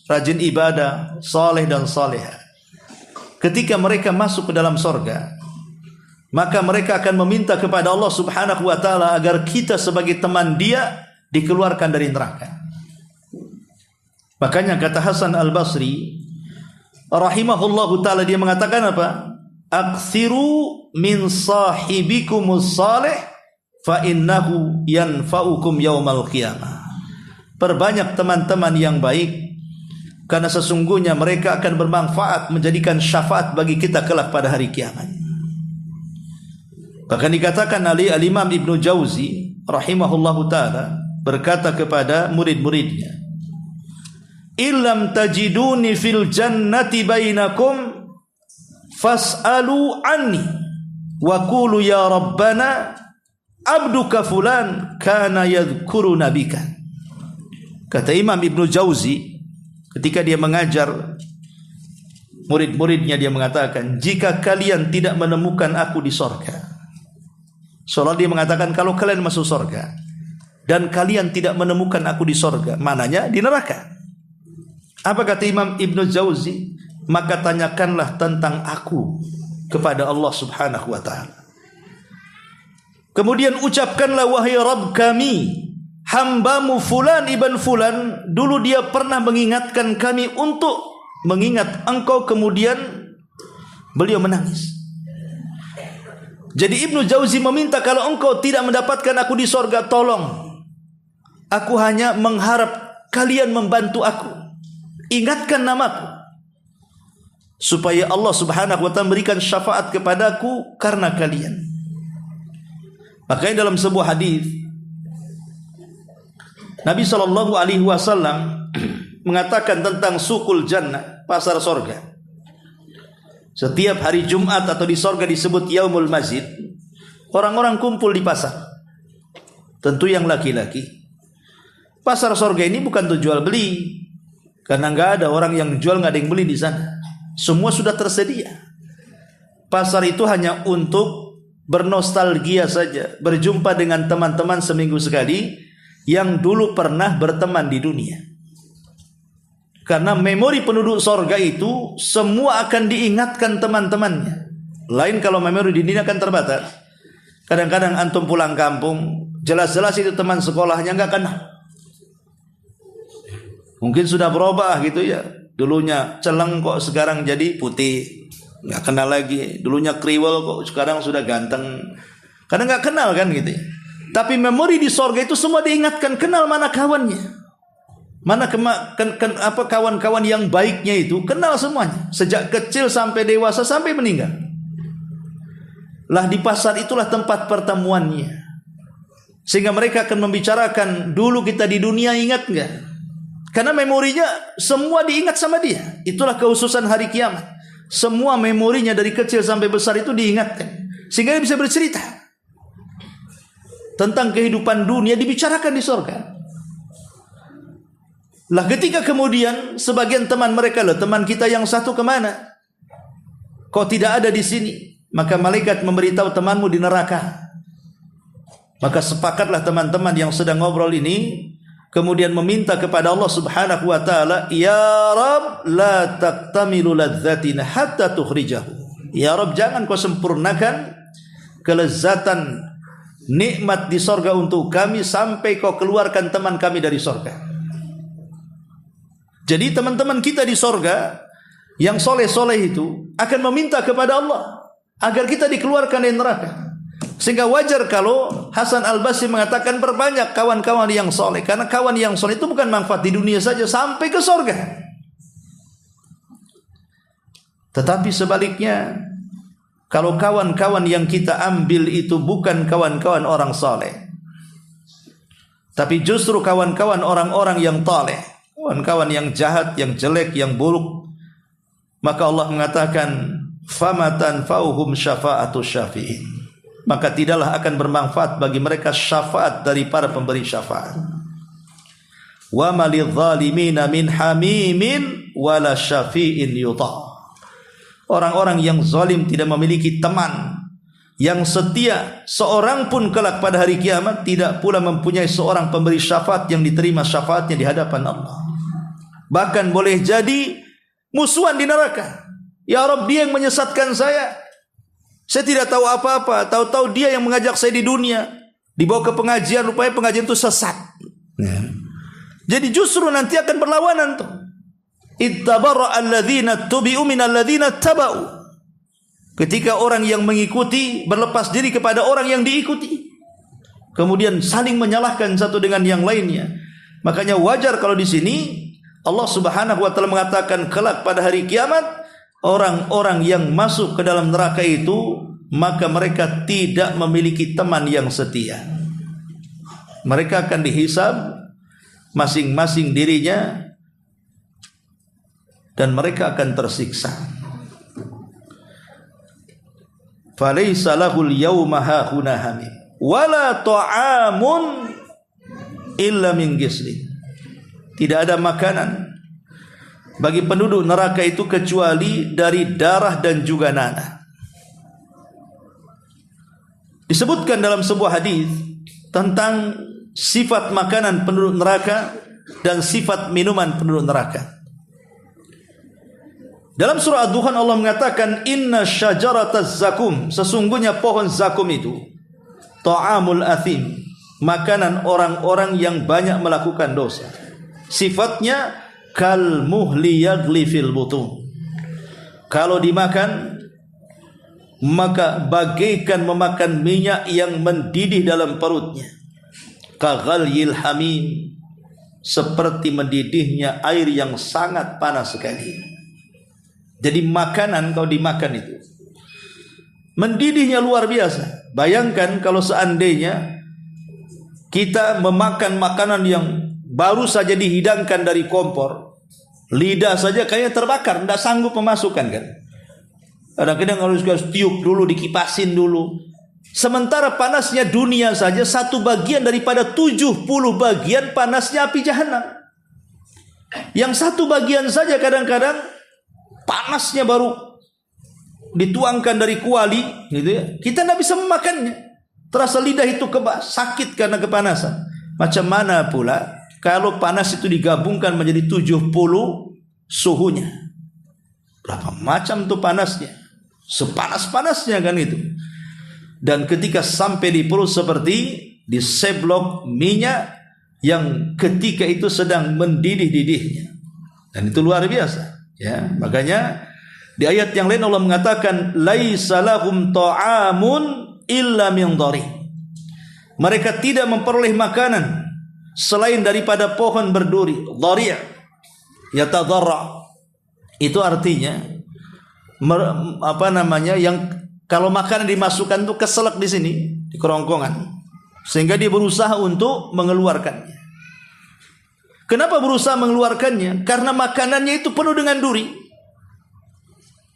rajin ibadah, saleh dan salehah. Ketika mereka masuk ke dalam sorga, maka mereka akan meminta kepada Allah subhanahu wa ta'ala agar kita sebagai teman dia dikeluarkan dari neraka. Makanya kata Hasan al-Basri rahimahullahu ta'ala, dia mengatakan apa? Aksiru min sahibikumus salih fa innahu yanfa'ukum yaumal qiyamah. Perbanyak teman-teman yang baik, karena sesungguhnya mereka akan bermanfaat, menjadikan syafaat bagi kita kelak pada hari kiamat. Bahkan dikatakan oleh Al-Imam Ibnu Jauzi rahimahullahu ta'ala berkata kepada murid-muridnya, illam tajiduni fil jannati bainakum fas'alu anni wa qulu ya rabbana abduka fulan kana yadhkuru nabika. Kata Imam Ibnu Jauzi ketika dia mengajar murid-muridnya, dia mengatakan, jika kalian tidak menemukan aku di sorga, soalnya dia mengatakan kalau kalian masuk sorga dan kalian tidak menemukan aku di sorga, mananya di neraka. Apa kata Imam Ibnu Jauzi? Maka tanyakanlah tentang aku kepada Allah subhanahu wa ta'ala. Kemudian ucapkanlah, wahai Rabb kami, hambamu fulan ibn fulan, dulu dia pernah mengingatkan kami untuk mengingat engkau, kemudian beliau menangis. Jadi Ibnu Jauzi meminta, kalau engkau tidak mendapatkan aku di sorga, tolong, aku hanya mengharap kalian membantu aku, ingatkan namaku, supaya Allah subhanahu wa ta'ala memberikan syafaat kepadaku karena kalian. Makanya dalam sebuah hadis Nabi SAW mengatakan tentang sukul jannah, pasar sorga. Setiap hari Jumat atau di sorga disebut Yaumul Masjid, orang-orang kumpul di pasar, tentu yang laki-laki. Pasar sorga ini bukan untuk jual beli, karena nggak ada orang yang jual, nggak ada yang beli di sana. Semua sudah tersedia. Pasar itu hanya untuk bernostalgia saja, berjumpa dengan teman-teman seminggu sekali yang dulu pernah berteman di dunia. Karena memori penduduk sorga itu semua akan diingatkan teman-temannya. Lain kalau memori di dunia akan terbatas. Kadang-kadang antum pulang kampung, jelas-jelas itu teman sekolahnya nggak kenal. Mungkin sudah berubah gitu ya. Dulunya celeng kok sekarang jadi putih, nggak kenal lagi. Dulunya kriwel kok sekarang sudah ganteng, karena nggak kenal kan gitu ya. Tapi memori di sorga itu semua diingatkan, kenal mana kawannya, mana kawan-kawan yang baiknya itu, kenal semuanya sejak kecil sampai dewasa sampai meninggal. Lah di pasar itulah tempat pertemuannya, sehingga mereka akan membicarakan dulu kita di dunia ingat nggak? Karena memorinya semua diingat sama dia. Itulah kekhususan hari kiamat. Semua memorinya dari kecil sampai besar itu diingatkan, sehingga dia bisa bercerita tentang kehidupan dunia, dibicarakan di sorga. Lah ketika kemudian sebagian teman mereka, loh teman kita yang satu kemana? Kok tidak ada di sini? Maka malaikat memberitahu temanmu di neraka. Maka sepakatlah teman-teman yang sedang ngobrol ini kemudian meminta kepada Allah Subhanahu wa taala, "Ya Rabb, la taqtamilu ladzatina hatta tukhrijahu." Ya Rabb, jangan kau sempurnakan kelezatan nikmat di sorga untuk kami sampai kau keluarkan teman kami dari sorga. Jadi teman-teman kita di sorga yang soleh-soleh itu akan meminta kepada Allah agar kita dikeluarkan dari neraka. Sehingga wajar kalau Hasan Al-Basri mengatakan perbanyak kawan-kawan yang soleh, karena kawan yang soleh itu bukan manfaat di dunia saja, sampai ke sorga. Tetapi sebaliknya, kalau kawan-kawan yang kita ambil itu bukan kawan-kawan orang soleh, tapi justru kawan-kawan orang-orang yang toleh, kawan-kawan yang jahat, yang jelek, yang buruk, maka Allah mengatakan, "Famatan fauhum syafa'atu syafi'in." Maka tidaklah akan bermanfaat bagi mereka syafaat dari para pemberi syafaat. Wa malidh-dhalimina min hamimin wala syafi'in yuta'. Orang-orang yang zalim tidak memiliki teman yang setia, seorang pun kelak pada hari kiamat tidak pula mempunyai seorang pemberi syafaat yang diterima syafaatnya di hadapan Allah. Bahkan boleh jadi musuhan di neraka. Ya Rabb, dia yang menyesatkan saya. Saya tidak tahu apa-apa, tahu-tahu dia yang mengajak saya di dunia, dibawa ke pengajian, rupanya pengajian itu sesat. Jadi justru nanti akan berlawanan tuh. Ittabarra alladzina tubi'u minal ladzina taba'u. Ketika orang yang mengikuti berlepas diri kepada orang yang diikuti, kemudian saling menyalahkan satu dengan yang lainnya. Makanya wajar kalau di sini Allah Subhanahu wa taala mengatakan kelak pada hari kiamat, orang-orang yang masuk ke dalam neraka itu, maka mereka tidak memiliki teman yang setia. Mereka akan dihisab masing-masing dirinya dan mereka akan tersiksa. Falaysa lahul yawma hahuna hamim wala ta'amun illa min ghislin. Tidak ada makanan bagi penduduk neraka itu kecuali dari darah dan juga nanah. Disebutkan dalam sebuah hadis tentang sifat makanan penduduk neraka dan sifat minuman penduduk neraka. Dalam surah Ad-Dukhan Allah mengatakan, "Inna syajarataz zakum." Sesungguhnya pohon zakum itu ta'amul athim, makanan orang-orang yang banyak melakukan dosa. Sifatnya kal muhli yagli fil butun. Kalau dimakan maka bagaikan memakan minyak yang mendidih dalam perutnya. Kaghalyil hamim, seperti mendidihnya air yang sangat panas sekali. Jadi makanan kalau dimakan itu mendidihnya luar biasa. Bayangkan kalau seandainya kita memakan makanan yang baru saja dihidangkan dari kompor, lidah saja kayaknya terbakar, tidak sanggup memasukkan kan. Kadang-kadang harus tiup dulu, dikipasin dulu. Sementara panasnya dunia saja satu bagian daripada 70 bagian panasnya api jahanam. Yang satu bagian saja kadang-kadang panasnya baru dituangkan dari kuali, gitu ya. Kita tidak bisa memakannya. Terasa lidah itu sakit karena kepanasan. Macam mana pula kalau panas itu digabungkan menjadi 70 suhunya. Berapa macam tuh panasnya? Sepanas-panasnya kan itu. Dan ketika sampai di perut seperti diseblok minyak yang ketika itu sedang mendidih-didihnya. Dan itu luar biasa. Ya, makanya di ayat yang lain Allah mengatakan laisa lahum ta'amun illa min dhari. Mereka tidak memperoleh makanan selain daripada pohon berduri, dhari', yatadarra. Itu artinya yang kalau makanan dimasukkan itu keselak di sini, di kerongkongan, sehingga dia berusaha untuk mengeluarkannya. Kenapa berusaha mengeluarkannya? Karena makanannya itu penuh dengan duri.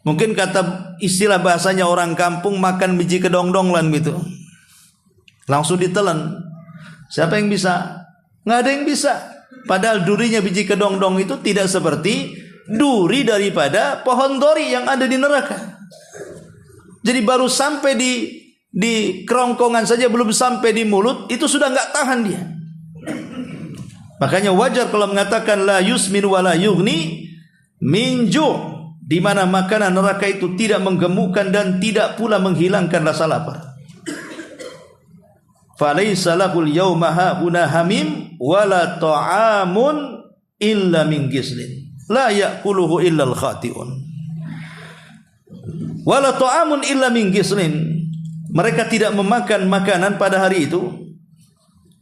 Mungkin kata istilah bahasanya orang kampung makan biji kedongdong gitu. Langsung ditelan. Siapa yang bisa? Nggak ada yang bisa. Padahal durinya biji kedongdong itu tidak seperti duri daripada pohon dori yang ada di neraka. Jadi baru sampai di kerongkongan saja, belum sampai di mulut, itu sudah nggak tahan dia. Makanya wajar kalau mengatakan la yusmin wa la yughni min ju', di mana makanan neraka itu tidak menggemukkan dan tidak pula menghilangkan rasa lapar. Falaysa lahul yawma hauna hamim wala ta'amun illa min gislin la ya'kuluhu illa al-khati'un. Wala ta'amun illa min gislin. Mereka tidak memakan makanan pada hari itu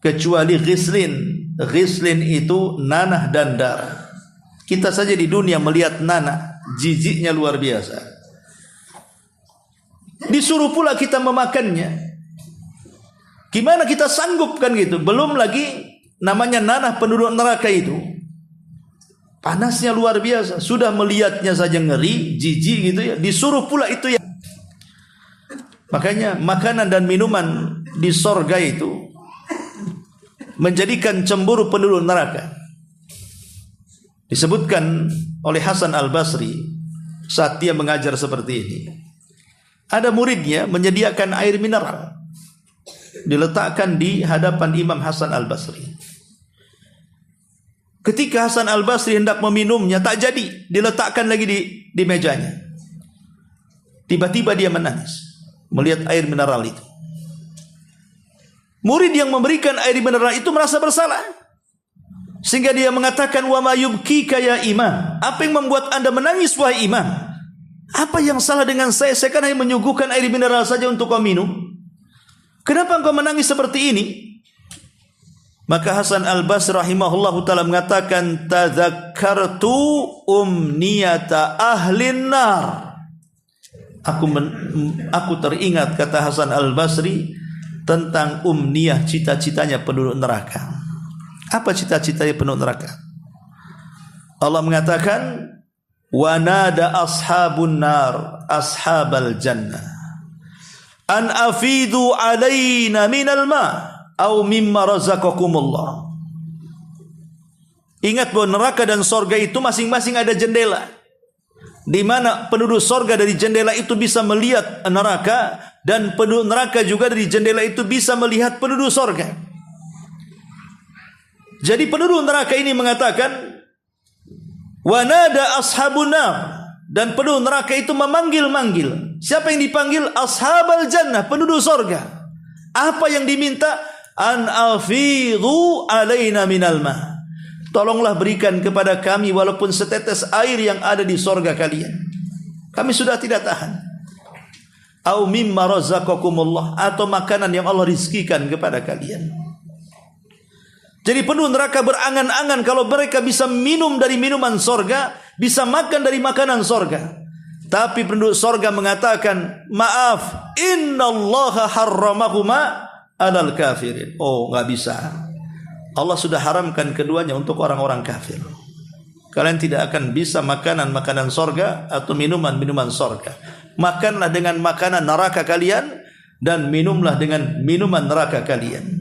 kecuali gislin. Gislin itu nanah dan darah. Kita saja di dunia melihat nanah, jijiknya luar biasa. Disuruh pula kita memakannya. Gimana kita sanggup kan gitu? Belum lagi namanya nanah penduduk neraka itu. Panasnya luar biasa. Sudah melihatnya saja ngeri, jijik gitu ya. Disuruh pula itu ya. Makanya makanan dan minuman di sorga itu menjadikan cemburu penduduk neraka. Disebutkan oleh Hasan Al-Basri saat dia mengajar seperti ini. Ada muridnya menyediakan air mineral, diletakkan di hadapan Imam Hasan Al-Basri. Ketika Hasan Al-Basri hendak meminumnya, tak jadi, diletakkan lagi di mejanya. Tiba-tiba dia menangis melihat air mineral itu. Murid yang memberikan air mineral itu merasa bersalah, sehingga dia mengatakan, wa ma yubkika ya imam, apa yang membuat anda menangis wahai imam? Apa yang salah dengan saya? Saya kan hanya menyuguhkan air mineral saja untuk kau minum. Kenapa engkau menangis seperti ini? Maka Hasan Al-Basri rahimahullahu ta'ala mengatakan, tadzakartu umniyata ahlin nar. Aku teringat, kata Hasan Al-Basri, tentang umniyah, cita-citanya penduduk neraka. Apa cita-citanya penduduk neraka? Allah mengatakan, wa nada ashabun nar ashabal jannah an afidu alaina minal ma au mimma razaqakumullah. Ingat bahwa neraka dan sorga itu masing-masing ada jendela, di mana penduduk sorga dari jendela itu bisa melihat neraka, dan penduduk neraka juga dari jendela itu bisa melihat penduduk sorga. Jadi penduduk neraka ini mengatakan, wa nada ashabun nar, dan penduduk neraka itu memanggil-manggil. Siapa yang dipanggil? Ashabal jannah, penduduk sorga. Apa yang diminta? An afidhu alaina minal ma, tolonglah berikan kepada kami walaupun setetes air yang ada di sorga kalian. Kami sudah tidak tahan. Au mimma razaqakumullah, atau makanan yang Allah rizkikan kepada kalian. Jadi penduduk neraka berangan-angan kalau mereka bisa minum dari minuman sorga, bisa makan dari makanan sorga. Tapi penduduk sorga mengatakan, maaf, innallaha harramahuma alal kafirin. Oh, nggak bisa. Allah sudah haramkan keduanya untuk orang-orang kafir. Kalian tidak akan bisa makanan-makanan sorga atau minuman-minuman sorga. Makanlah dengan makanan neraka kalian, dan minumlah dengan minuman neraka kalian.